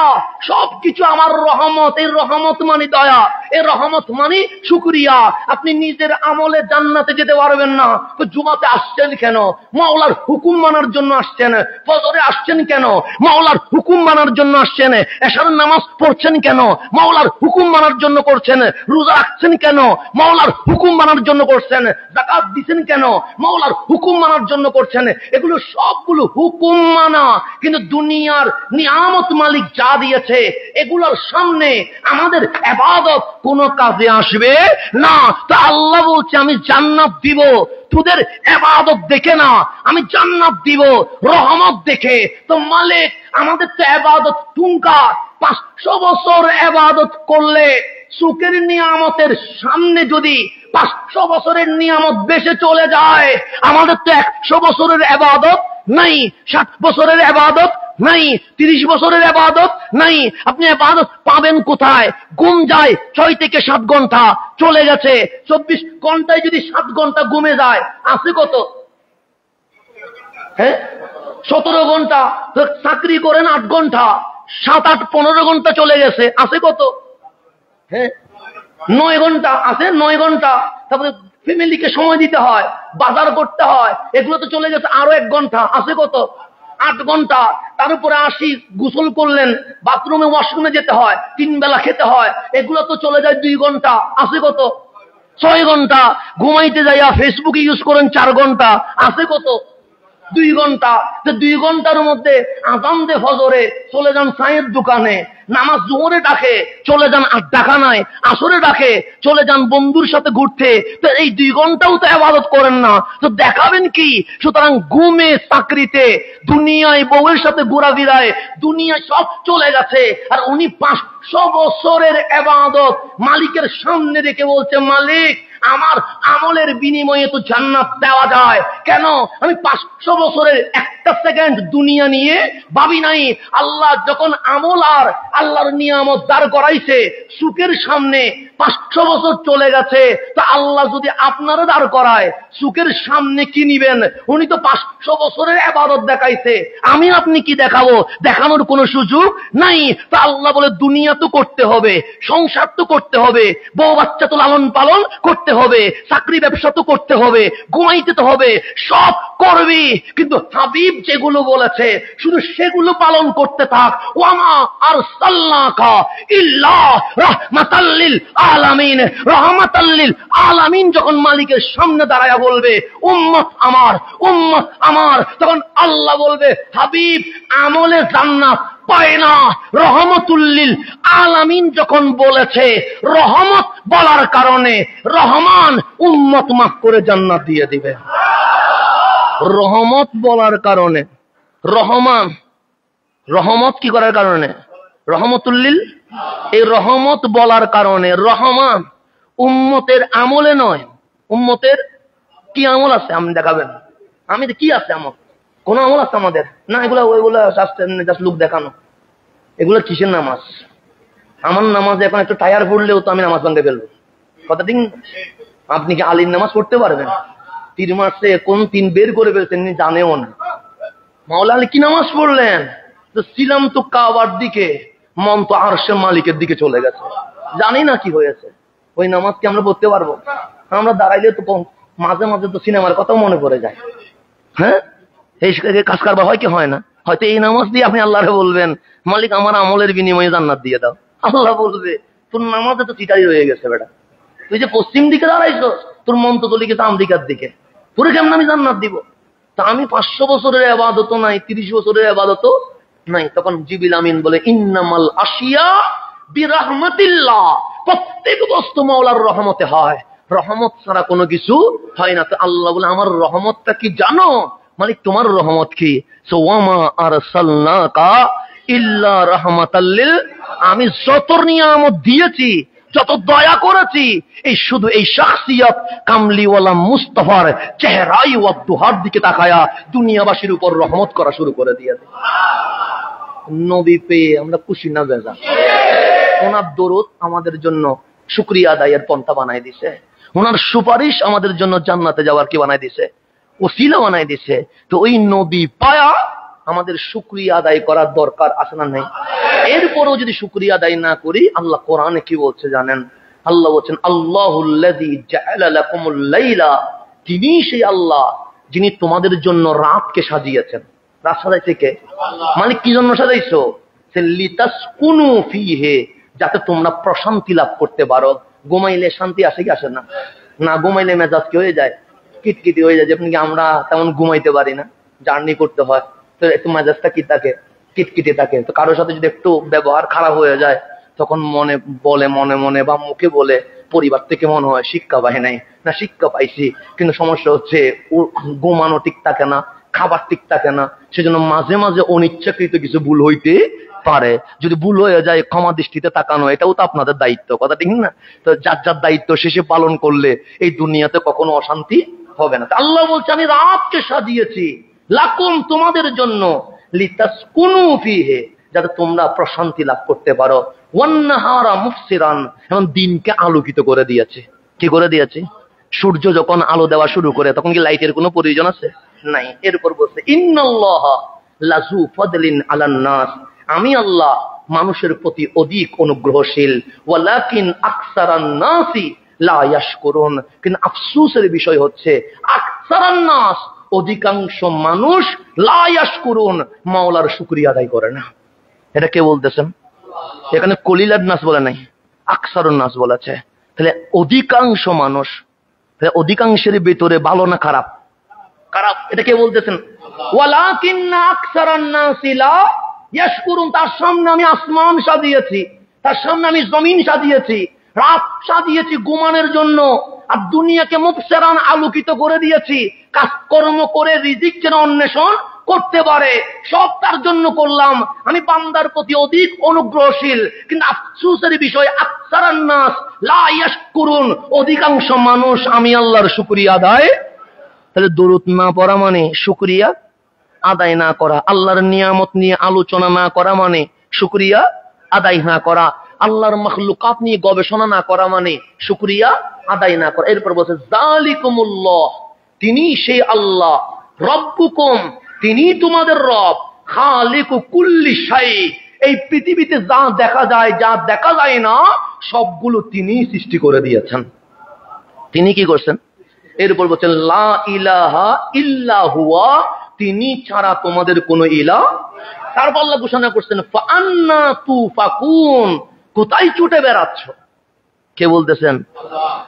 [SPEAKER 1] সবকিছু আমার রহমত, এই রহমত মানে দয়া, এই রহমত মানে শুকরিয়া। আপনি নিজের আমলে জান্নাতে যেতে পারবেন না তো জুমাতে আসছেন কেন? মাওলার হুকুম মানার জন্য আসছেন। ফজরে আসছেন কেন? মাওলার হুকুম মানার জন্য আসছেন। এশার নামাজ পড়ছেন কেন? মাওলার হুকুম মানার জন্য করছেন। রোজা রাখছেন কেন? মাওলার হুকুম মানার জন্য করছেন। যাকাত দিচ্ছেন কেন? মাওলার হুকুম মানার জন্য করছেন। এগুলো সবগুলো হুকুম মানা। কিন্তু দুনিয়ার নিয়ামত মালিক যা দিয়েছে এগুলোর সামনে আমাদের ইবাদত কোনো কাজে আসবে না। তা আল্লাহ বলছে আমি জান্নাত দিব তোদের ইবাদত দেখে না, আমি জান্নাত দিব রহমত দেখে। তো মালিক আমাদের তো ইবাদত টুঙ্কা 500 বছর ইবাদত করলে সুখের নিয়ামতের সামনে যদি 500 বছরের নিয়ামত বেশি চলে যায়, আমাদের তো 100 বছরের ইবাদত নাই, 60 বছরের ইবাদত নাই, 30 বছরের ইবাদত নাই। আপনি ইবাদত পাবেন কোথায়? ঘুম যায় 6 থেকে 7 ঘন্টা, চলে গেছে 24 ঘন্টায় যদি 7 ঘন্টা ঘুমে যায়, আছে কত? হ্যাঁ, 17 ঘন্টা। চাকরি করেন 8 ঘন্টা, 7, 8, 15 ঘন্টা চলে গেছে, আছে কত? হ্যাঁ, 9 ঘন্টা আছে, 9 ঘন্টা। তারপরে ফ্যামিলিকে সময় দিতে হয়, বাজার করতে হয়, এগুলো তো চলে গেছে আরো 1 ঘন্টা, আছে কত? 8 ঘন্টা। তার উপরে আসি, গোসল করলেন, বাথরুমে ওয়াশরুমে যেতে হয়, 3 বেলা খেতে হয়, এগুলো তো চলে যায় 2 ঘন্টা, আছে কত? 6 ঘন্টা। ঘুমাইতে যাইয়া ফেসবুকে ইউজ করেন 4 ঘন্টা, আছে কত? 2 ঘন্টা। 2 ঘন্টার মধ্যে আযান দে ফজরে, চলে যান চায়ের দোকানে, নামাজ জোহরে ডাকে, চলে যান আড্ডাখানায়, আসরে ডাকে, চলে যান বন্ধুর সাথে ঘুরতে। তো এই 2 ঘন্টাও তো ইবাদত করেন না, তো দেখাবেন কি? সুতরাং ঘুমে, চাকরিতে, দুনিয়ায় বউয়ের সাথে ঘোরাফেরায়, দুনিয়ায় সব চলে গেছে। আর উনি 500 বছরের ইবাদত মালিকের সামনে রেখে বলছে, মালিক আমার আমলের বিনিময়ে তো জান্নাত দেওয়া যায়, কেন আমি 500 বছরের একটা সেকেন্ড দুনিয়া নিয়ে ভাবি নাই? আল্লাহ যখন আমল আর আল্লাহর নিয়ামত দাঁড় করাইছে সুখের সামনে, 500 বছর চলে গেছে, তা আল্লাহ যদি আপনারা দাঁড় করায় সুখের সামনে কি নিবেন? উনি তো 500 বছরের ইবাদত দেখাইছে, আমি আপনি কি দেখাবো? দেখানোর কোনো সুযোগ নাই। তা আল্লাহ বলে, দুনিয়া তো করতে হবে, সংসার তো করতে হবে, বউ বাচ্চা তো লালন পালন করতে হবে, চাকরি ব্যবসা তো করতে হবে, ঘুমাইতে তো হবে, সব করবি, কিন্তু হাবিব যেগুলো বলেছে শুধু সেগুলো পালন করতে থাক। ওয়ামা আরসালনাকা ইল্লা রাহমাতাল লিল আলামিন। রাহমাতাল লিল আলামিন যখন মালিকের সামনে দাঁড়ায়া বলবে, উম্মত আমার, উম্মত আমার, তখন আল্লাহ বলবে, হাবিব আমলে জান্নাত পায় না, রহমতুল লিল আলামিন যখন বলেছে, রহমত বলার কারণে রহমান উম্মত মাফ করে জান্নাত দিয়ে দিবে। রহমত বলার কারণে রহমান, রহমত কি করার কারণে? রহমতুল্লিল। এই রহমত বলার কারণে রহমান উম্মতের আমলে নয়। উম্মতের কি আমল আছে আপনি দেখাবেন? আমি কি আছে আমল? কোন আমল আছে আমাদের? না, এগুলা ওইগুলা জাস্ট লোক দেখানো। এগুলো কিসের নামাজ? আমার নামাজ এখন একটু টায়ার পড়লেও তো আমি নামাজ ভাঙতে ফেলবো। কথা ঠিক? আপনি কি আলীর নামাজ পড়তে পারবেন? 3 মাসে কোন 3 বের করে ফেলছেন জানেও না। মাওলা আলী কি নামাজ পড়লেন? তো ছিলাম তো কাবার দিকে, মন তো আরশের মালিকের দিকে চলে গেছে, জানি না কি হয়েছে। ওই নামাজ কি আমরা পড়তে পারবো? আমরা দাঁড়াইলে তো মাঝে মাঝে তো সিনেমার কথাও মনে পড়ে যায়। হ্যাঁ, এই কাজ কারবার হয় কি হয় না? হয়তো এই নামাজ দিয়ে আপনি আল্লাহরে বলবেন, মালিক আমার আমলের বিনিময়ে জান্নাত দিয়ে দাও। আল্লাহ বলবে, তোর নামাজে তো চিটারি হয়ে গেছে বেটা, তুই যে পশ্চিম দিকে দাঁড়াইছো, তোর মন তো চলে গেছে আমেরিকার দিকে, তোরে কেমন আমি জান্নাত দিব? তা আমি 500 বছরের ইবাদত নাই, 30 বছরের ইবাদত নাই। তখন জিবরিল আমিন বলে, ইন্নামাল আশিয়া বিরাহমাতিল্লাহ, প্রত্যেক বস্তু মাওলার রহমতে হয়, রহমত ছাড়া কোনো কিছু হয় না। তো আল্লাহ বলে, আমার রহমতটা কি জানো? মালিক তোমার রহমত কি? ওয়ামা আরসালনাকা ইল্লা রাহমাতাল লিল, আমি যত নিয়ামত দিয়েছি, যত দয়া করেছি, এই শুধু এই শাখসিয়ত কামলিওয়ালা মুস্তাফার চেহারাই ওয়াদ্দুহার দিকে তাকায়া দুনিয়াবাসীর উপর রহমত করা শুরু করে দিয়েছে। নবী পেয়ে আমরা খুশি না বেজা? ওনার দরুদ আমাদের জন্য শুকরিয়া আদায়ের পন্থা বানাই দিছে, ওনার সুপারিশ আমাদের জন্য জান্নাতে যাওয়ার কি বানাই দিছে, ওসিলা বানাই দিছে। তো ওই নবী পায়া আমাদের শুকরিয়া আদায় করার দরকার আছে না নেই? এরপরও যদি শুকরিয়া আদায় না করি, আল্লাহ কোরআনে কি বলছে জানেন? আল্লাহ বলছেন, আল্লাহুল্লাযী জাআলা লাকুমুল লাইলা, তিনি সেই আল্লাহ যিনি তোমাদের জন্য রাতকে সাজিয়েছেন। রাত সাজাইছে কে? মালিক কি জন্য সাজাইছো? লিতাসকুনু ফীহি, যাতে তোমরা প্রশান্তি লাভ করতে পারো। ঘুমাইলে শান্তি আসে কি আসে না? না, ঘুমাইলে মেজাজ কি হয়ে যায়? কিটকিটি হয়ে যায়। যেমন কি আমরা তেমন ঘুমাইতে পারি না, জার্নি করতে হয়, তো একটু মেজাজটা কি থাকে, কিটকিটে থাকে। তো কারোর সাথে যদি একটু ব্যবহার খারাপ হয়ে যায়, তখন মনে বলে, মনে মনে বা মুখে বলে, পরিবার থেকে মনে হয় শিক্ষা পাই নাই, না শিক্ষা পাইছি, কিন্তু সমস্যা হচ্ছে ঘুমানো ঠিক থাকে না, খাবার ঠিক থাকে না, সেজন্য মাঝে মাঝে অনিচ্ছাকৃত কিছু ভুল হইতে পারে। যদি ভুল হয়ে যায় ক্ষমা দৃষ্টিতে তাকানো, এটাও তো আপনাদের দায়িত্ব, কথা ঠিক না? তো যার যার দায়িত্ব শেষে পালন করলে এই দুনিয়াতে কখনো অশান্তি হবে না। আল্লাহ বলছে আমি রাতকে সাজিয়েছি লাকুম তোমাদের জন্য, লিতাসকুনু ফিহি যাতে তোমরা প্রশান্তি লাভ করতে পারো, ওয়ান্নাহারা মুফসিরান এবং দিনকে আলোকিত করে দিয়েছে। কি করে দিয়েছে? সূর্য যখন আলো দেওয়া শুরু করে তখন কি লাইটের কোনো প্রয়োজন আছে? নাই। এরপর বলছে ইন্নাল্লাহা লাযু ফাদলিন আলান নাস, আমি আল্লাহ মানুষের প্রতি অধিক অনুগ্রহশীল, ওয়ালাকিন আকসারান নাসি লা ইয়াশকুরুন, কিন্তু আফসোসের বিষয় হচ্ছে আকসারান নাস অধিকাংশ মানুষ লা ইয়াশকুরুন মাওলার শুকরিয়া আদায় করে না। এটা কে বলতেছেন? এখানে কলিলার নাস বলে নাই, আকসারুন নাস বলেছে। তাহলে অধিকাংশ মানুষ, অধিকাংশের ভিতরে ভালো না খারাপ? খারাপ। এটা কে বলতেছেন? ওয়ালাকিন্না আকসারান নাসি লা ইয়াশকুরুন, তার সামনে আমি আসমান সাজিয়েছি, তার সামনে আমি জমিন সাজিয়েছি, রাত সাজিয়েছি ঘুমানোর জন্য, আর দুনিয়াকে মুফসিরান আলোকিত করে দিয়েছি, কাজকর্ম করে রিজিক যেন অন্বেষণ করতে পারে, সব তার জন্য করলাম। আমি বান্দার প্রতি অধিক অনুগ্রহশীল, কিন্তু আফসোসের বিষয় আকসারান নাস লা ইয়াশকুরুন, অধিকাংশ মানুষ আমি আল্লাহর শুকরিয়া আদায়। তাহলে দরুদ না পড়া মানে শুকরিয়া আদায় না করা, আল্লাহর নিয়ামত নিয়ে আলোচনা না করা মানে শুকরিয়া আদায় না করা, আল্লাহর মাখলুকাত নিয়ে গবেষণা না করা মানে শুকরিয়া আদায় না করা। এরপর বলছে যালিকুমুল্লাহ, তিনি সেই আল্লাহ, রব্বুকুম, তিনি তোমাদের রব, খালিকু কুল্লি শাই, এই পৃথিবীতে যা দেখা যায় যা দেখা যায় না সবগুলো তিনি সৃষ্টি করে দিয়েছেন। তিনি কি করছেন? এরপর বলছেন লা ইলাহা ইল্লা হুয়া, তিনি ছাড়া তোমাদের কোনো ইলাহ। তারপর আল্লাহ ঘোষণা করছেন ফাআন্না তুফাকুন, কোথায় ছুটে বেড়াচ্ছ? কে বলতেছেন?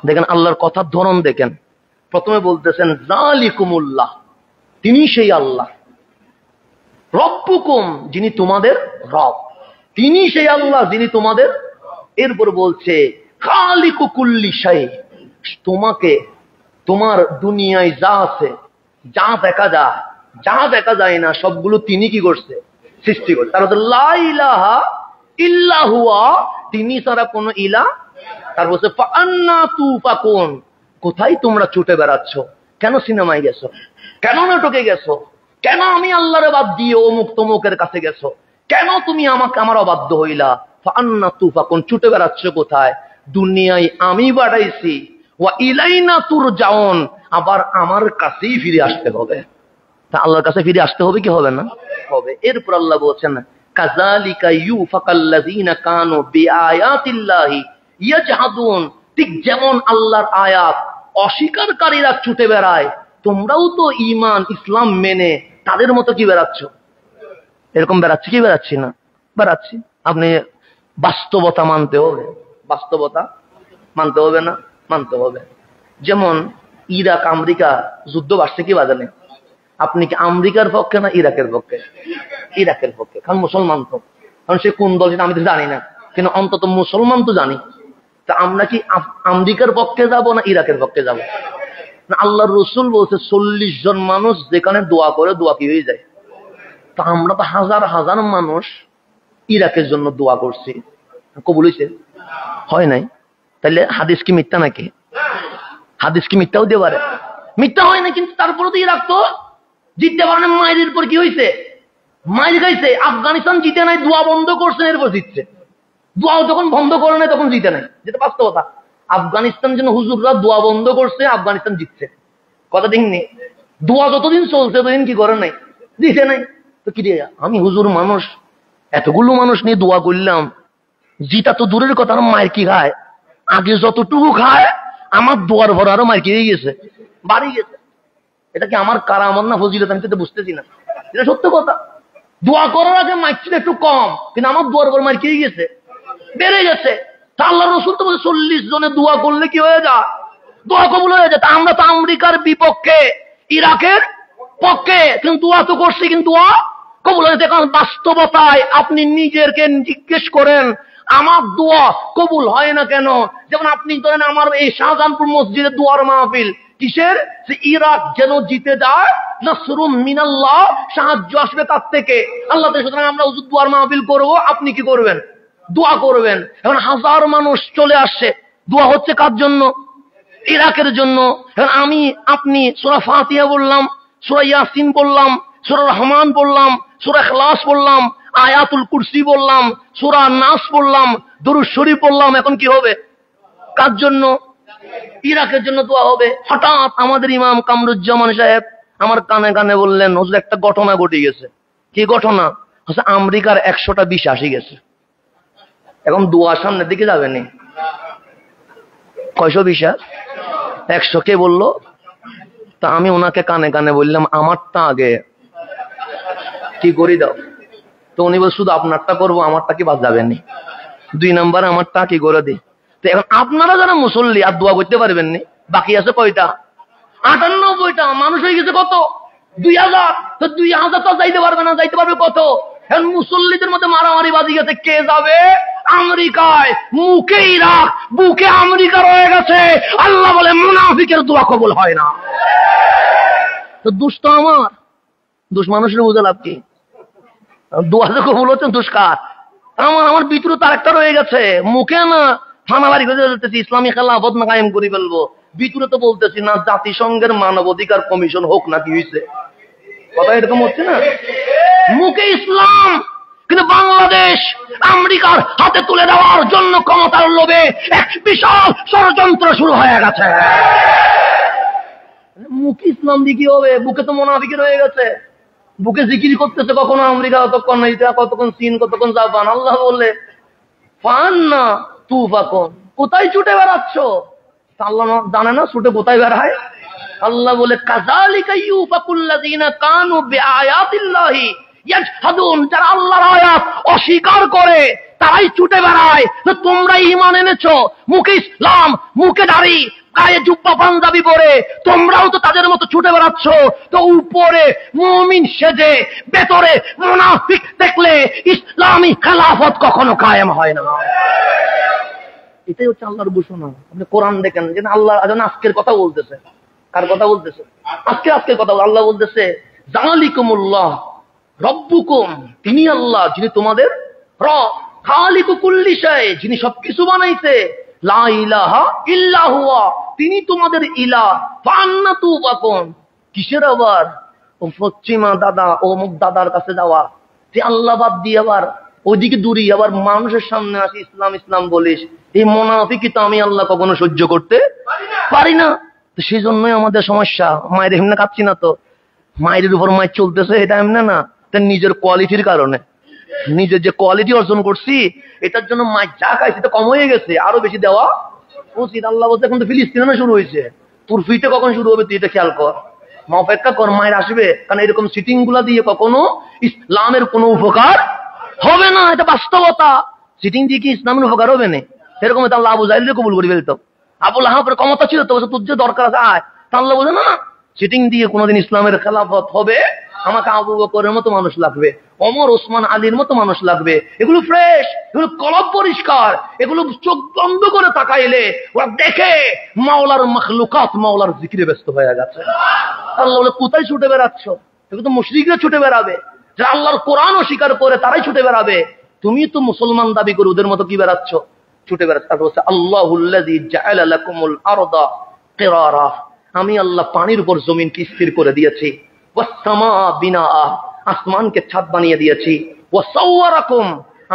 [SPEAKER 1] দেখেন আল্লাহর কথার ধরন দেখেন। প্রথমে বলতেছেন যালিকুমুল্লাহ, তিনি সেই আল্লাহ, রব্বুকুম, যিনি তোমাদের রব, তিনি সেই আল্লাহ যিনি তোমাদের। এরপর বলছে খালিকু কুল্লি শাই, তোমাকে, তোমার দুনিয়ায় যা আছে, যা দেখা যায় যা দেখা যায় না সবগুলো তিনি কি করছে? সৃষ্টি করছে। তার হচ্ছে লা ইলাহা ইল্লা হুয়া, তিনি ছাড়া কোনো ইলাহ। তার বলছে ফাআন্না তুফাকুন, কোথায় তোমরা ছুটে বেড়াচ্ছ? কেন সিনেমায় গেছো? কেন নাটকে গেছো? কেন আমি আল্লাহর বাদ দিয়ে অমুক তমুকের কাছে গেছো? কেন তুমি আমাকে আমার অবাধ্য হইলা? ফাআন্না তুফাকুন, ছুটে বেড়াচ্ছ কোথায়? দুনিয়ায় আমি বাড়াইছি, ওয়া ইলাইনা তুরজাউন, আবার আমার কাছেই ফিরে আসতে হবে। তা আল্লাহর কাছে ফিরে আসতে হবে কি হবে না? হবে। এরপর আল্লাহ বলছেন কাযালিকা ইউফাকাল্লাযীনা কানু বিআয়াতিল্লাহি ইয়াজহাদুন, ঠিক যেমন আল্লাহর আয়াত অস্বীকারীরা ছুটে বেড়ায়, তোমরাও তো ঈমান ইসলাম মেনে তাদের মতো কি বেড়াচ্ছ? এরকম বেড়াচ্ছি কি বেড়াচ্ছি না? বেড়াচ্ছি। আপনি বাস্তবতা মানতে হবে, বাস্তবতা মানতে হবে না? মানতে হবে। যেমন ইরাক আমেরিকা যুদ্ধ বাড়ছে কি বাজানে? আপনি কি আমেরিকার পক্ষে না ইরাকের পক্ষে? ইরাকের পক্ষে, কারণ মুসলমান তো। কারণ সে কোন দল সেটা আমি তো জানি না, কিন্তু অন্তত মুসলমান তো জানি। তা আমরা কি আমেরিকার পক্ষে যাব না ইরাকের পক্ষে যাব? না, আল্লাহর রাসূল বলছে 40 জন মানুষ যেখানে দোয়া করে দোয়া কি হয়ে যায়। তা আমরা তো হাজার হাজার মানুষ ইরাকের জন্য দোয়া করছি, কবুল হয়েছে? হয় নাই। তাহলে হাদিস কি মিথ্যা নাকি? হাদিস কি মিথ্যা হতে পারে? মিথ্যা হয় না, কিন্তু তারপরে তো ইরাক তো জিততে পারে না। মায়ের পর কি হয়েছে? মায়ের খাইছে। আফগানিস্তান জিতে নাই, দোয়া বন্ধ করছে, এরপর জিতছে। দোয়া যখন বন্ধ করে নাই তখন জিতে নাই, যেটা বাস্তবতা। আফগানিস্তান যেন হুজুররা দোয়া বন্ধ করছে, আফগানিস্তান জিতছে। কথা দেখনি? দোয়া যতদিন চলছে ততদিন কি করে নাই? জিতে নাই। তো কি দিয়ে আমি হুজুর মানুষ, এতগুলো মানুষ নিয়ে দোয়া করলাম, জিতা তো দূরের কথা, মায়ের কি খায়? আগে যতটুকু খায় আমার দোয়ার ভর আরো মায়ের কি হয়ে গেছে, বাড়ি গেছে। এটা কি আমার কারামত না ফজিলত? আমি তো বুঝতেছি না। এটা সত্য কথা। দোয়া করার আগে মাইক ছিল একটু কম, কিন্তু আমার দোয়ার ভর মায়ের কি হয়ে গেছে, বেড়ে গেছে। তা আল্লাহর রাসূল তো বলে 40 জনে দোয়া করলে কি হয়ে যায়? দোয়া কবুল হয়ে যায়। তা আমরা তো আমেরিকার বিপক্ষে, ইরাকের পক্ষে, কিন্তু দোয়া তো করছি, কিন্তু দোয়া কবুল হয়ে যায়। কারণ বাস্তবতায় আপনি নিজেকে জিজ্ঞেস করেন আমার দোয়া কবুল হয় না কেন? যেমন আপনি ধরেন আমার এই শাহজাহানপুর মসজিদে দোয়ার মাহফিল কিসের? যে ইরাক যেন জিতে যায় নাসরুম মিনাল্লাহ, সাহায্য আসবে তার থেকে, আল্লাহ থেকে। সুতরাং আমরা হুজুর দুয়ার মাহফিল করব, আপনি কি করবেন? দোয়া করবেন। এখন হাজার মানুষ চলে আসছে, দোয়া হচ্ছে কার জন্য? ইরাকের জন্য। এখন আমি আপনি সূরা ফাতিহা বললাম, সূরা ইয়াসিন বললাম, সূরা রহমান বললাম, সূরা ইখলাস বললাম, আয়াতুল কুরসি বললাম, সূরা নাস বললাম, দরুদ শরীফ বললাম। এখন কি হবে? কার জন্য? ইরাকের জন্য দোয়া হবে। হঠাৎ আমাদের ইমাম কামরুজ্জামান সাহেব আমার কানে কানে বললেন, হুজুর একটা ঘটনা ঘটে গেছে। কি ঘটনা? হচ্ছে আমেরিকার 100টা বিষ আসি গেছে। এখন দোয়া সামনের দিকে যাবে নি। কয়শো বিশা? 100। কে বললো? তা আমি ওনাকে কানে কানে বললাম, আমারটা আগে কি করি দাও। তো উনি বল, শুধু আপনারটা করবো, আমারটা কি বাদ যাবে নি? 2 নাম্বার আমারটা কি করে দিই। তো এখন আপনারা যারা মুসল্লি আর দোয়া করতে পারবেন নি, বাকি আছে কয়টা? 98টা। মানুষ হয়ে গেছে কত? 2000। তো 2000 তো যাইতে পারবে না, যাইতে পারবে কত? এখন মুসল্লিদের মধ্যে মারামারি বাজি গেছে, কে যাবে আমেরিকায়। মুখে ইরাক, বুকে আমেরিকা রয়ে গেছে। আল্লাহ বলে মুনাফিকের দোয়া কবুল হয় না। তো দুষ্ট আমার, দুষ মানুষের বুঝে লাভ কি? দোয়া যে কবুল হচ্ছে, দুষ্কার আমার ভিতরে তার একটা রয়ে গেছে। মুখে না ফানাবাড়ি করে বলতেছি ইসলামী খেলাফত না কায়েম করে ফেলবো, ভিতরে তো বলতেছি না জাতিসংঘের মানবাধিকার কমিশন হোক না। কি হয়েছে? কথা এরকম হচ্ছে না? মুখে ইসলাম, কিন্তু বাংলাদেশ আমেরিকার হাতে তুলে দেওয়ার জন্য ক্ষমতার লোভে এক বিশাল ষড়যন্ত্র শুরু হয়ে গেছে। মুখে ইসলাম দিয়ে কি হবে? বুকে তো মুনাফিকি রয়ে গেছে। বুকে জিকির করতেছে, কখনো আমেরিকা, কতক্ষণ ইটা, কতক্ষণ চীন, কতক্ষণ জাপান। আল্লাহ বললে ফান না তু ফাকন, কোথায় ছুটে বেড়াচ্ছ? আল্লাহ জানে না ছুটে কোথায় বেড়ায়। আল্লাহ বলে কাযালিকা ইউফাকুল্লাযিনা কানু বিআয়াতিল্লাহি ইয়াজহাদুন, যারা আল্লাহর আয়াত অস্বীকার করে তারাই ছুটে বেড়ায়। তো তোমরা ঈমান এনেছো, মুখে ইসলাম, মুখে দাড়ি, গায়ে জুব্বা পাঞ্জাবি পরে, তোমরাও তো তাদের মতো ছুটে বেড়াচ্ছ। তো উপরে মুমিন সেজে ভেতরে মুনাফিক দেখলে ইসলামী খেলাফত কখনো কায়েম হয় না। এটাই হচ্ছে আল্লাহর ঘোষণা। আপনি কোরআন দেখেন, যে আল্লাহ আজকের কথা বলতেছে। কার কথা বলতেছে? আজকের কথা। আল্লাহ বলতেছে জালিকুমুল্লাহ রব্বুকুম, তিনি আল্লাহ যিনি তোমাদের রব, খালিকু কুল্লি শাই, যিনি সবকিছু বানাইছে, লা ইলাহা ইল্লা হুয়া, তিনি তোমাদের ইলাহ। ফান্না তুফাকুন, কিসের আবার ও পশ্চিমা দাদা ও মুখ দাদার কাছে যাওয়া, যে আল্লাহ বাদ দিয়ে আবার ওইদিকে দূরি, আবার মানুষের সামনে আসি ইসলাম ইসলাম বলিস। এই মুনাফিকি তো আমি আল্লাহ কখনো সহ্য করতে পারি না। তো সেই জন্যই আমাদের সমস্যা। মায়ের এমনি কাঁদছি না তো, মায়ের উপর মায়ের চলতেছে, এটা এমনি না, নিজের কোয়ালিটির কারণে, নিজের যে কোয়ালিটি অর্জন করছি এটার জন্য মায়ের যা খাইছে এটা কম হয়ে গেছে, আরো বেশি দেওয়া উচিত। আল্লাহ বলছে এখন তো ফিলিস্তিনে শুরু হয়েছে, তোর ফিটে কখন শুরু হবে তুই এটা খেয়াল কর, মা অপেক্ষা কর, মায়ের আসবে। কারণ এরকম সিটিং গুলা দিয়ে কখনো ইসলামের কোনো উপকার হবে না, এটা বাস্তবতা। সিটিং দিয়ে কি ইসলামের উপকার হবে না? এরকম আল্লাহ আবু জাহেল কবুল করে ফেলতো। আবুল আহাবের ক্ষমতা ছিল তো, তোর যে দরকার আছে আয়। আল্লাহ বলে না, সিটিং দিয়ে কোনোদিন ইসলামের খেলাফত হবে, আমাকে আবু বকরের মতো মানুষ লাগবে, ওমর ওসমান আলীর মতো মানুষ লাগবে। এগুলো ফ্রেশ, এগুলো কলব পরিষ্কার, এগুলো চোখ বন্ধ করে তাকাইলে ওরা দেখে মাওলার মাখলুকাত মাওলার জিকিরে ব্যস্ত হয়ে গেছে। আল্লাহ বলে কোথায় ছুটে বেড়াচ্ছ? এগুলো তো মুশরিকরা ছুটে বেড়াবে, যারা আল্লাহর কোরআন অস্বীকার করে তারাই ছুটে বেড়াবে। তুমি তো মুসলমান দাবি করে ওদের মতো কি বেড়াচ্ছ? ছুটে বেড়াচ্ছ। তারপর হচ্ছে আল্লাহুল্লাযী জাআলা লাকুমুল আরদা কিরারা, আমি আল্লাহ পানির উপর জমিনকে স্থির করে দিয়েছি। ওয়াসসামা বিনাআ, আসমানকে ছাদ বানিয়ে দিয়েছি। ওয়াসাওয়ারাকুম,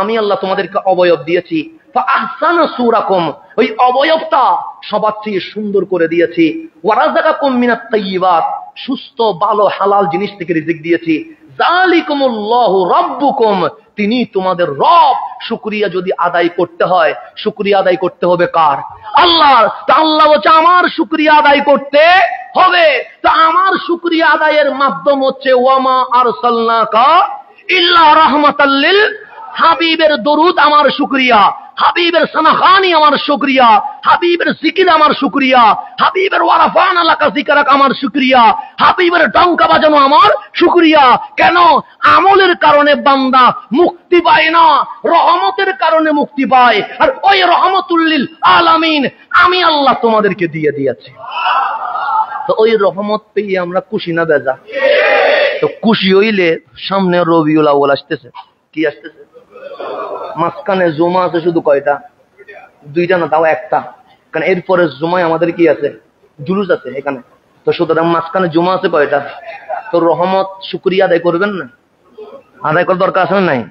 [SPEAKER 1] আমি আল্লাহ তোমাদেরকে অবয়ব দিয়েছি। ফাআহসানা সূরাকুম, ওই অবয়বটা সবার চেয়ে সুন্দর করে দিয়েছি। ওয়ারাযাকাকুম মিনাত তাইয়্যিবাত, সুস্থ ভালো হালাল জিনিস থেকে রিজিক দিয়েছি। যালিকুমুল্লাহু রাব্বুকুম, তিনি তোমাদের রব। শুকরিয়া যদি আদায় করতে হয়, শুকরিয়া আদায় করতে হবে কার? আল্লাহর। তা আল্লাহ বলছে আমার শুকরিয়া আদায় করতে হবে। তা আমার শুকরিয়া আদায়ের মাধ্যম হচ্ছে ওয়ামা আরসালনাকা ইল্লা রাহমাতাল লিল, হাবিবের দরুদ আমার শুকরিয়া, হাবিবের সানাখানি আমার শুকরিয়া, হাবিবের জিকির আমার শুকরিয়া, হাবিবের ওয়ারাফানা লাকা যিকরাক আমার শুকরিয়া, হাবিবের ডঙ্কা বাজানো আমার শুকরিয়া। কেন? আমলের কারণে বান্দা মুক্তি পায় না, রহমতের কারণে মুক্তি পায়। আর ওই রহমতুল লিল আলামিন আমি আল্লাহ তোমাদেরকে দিয়ে দিয়েছি। তো ওই রহমত পেয়ে আমরা খুশি না বেজা? তো খুশি হইলে সামনে রবিউল আউয়াল আসতেছে। কি আসতেছে? মাঝখানে জুমা আছে শুধু কয়টা? দুইটা না, তাও একটা। কারণ এরপরে জুমায় আমাদের কি আছে? জুলুস আছে এখানে। তো সুতরাং মাঝখানে জুমা আছে কয়টা? তো রহমত শুকরিয়া আদায় করবেন না? আদায় করার দরকার আছে না নাই?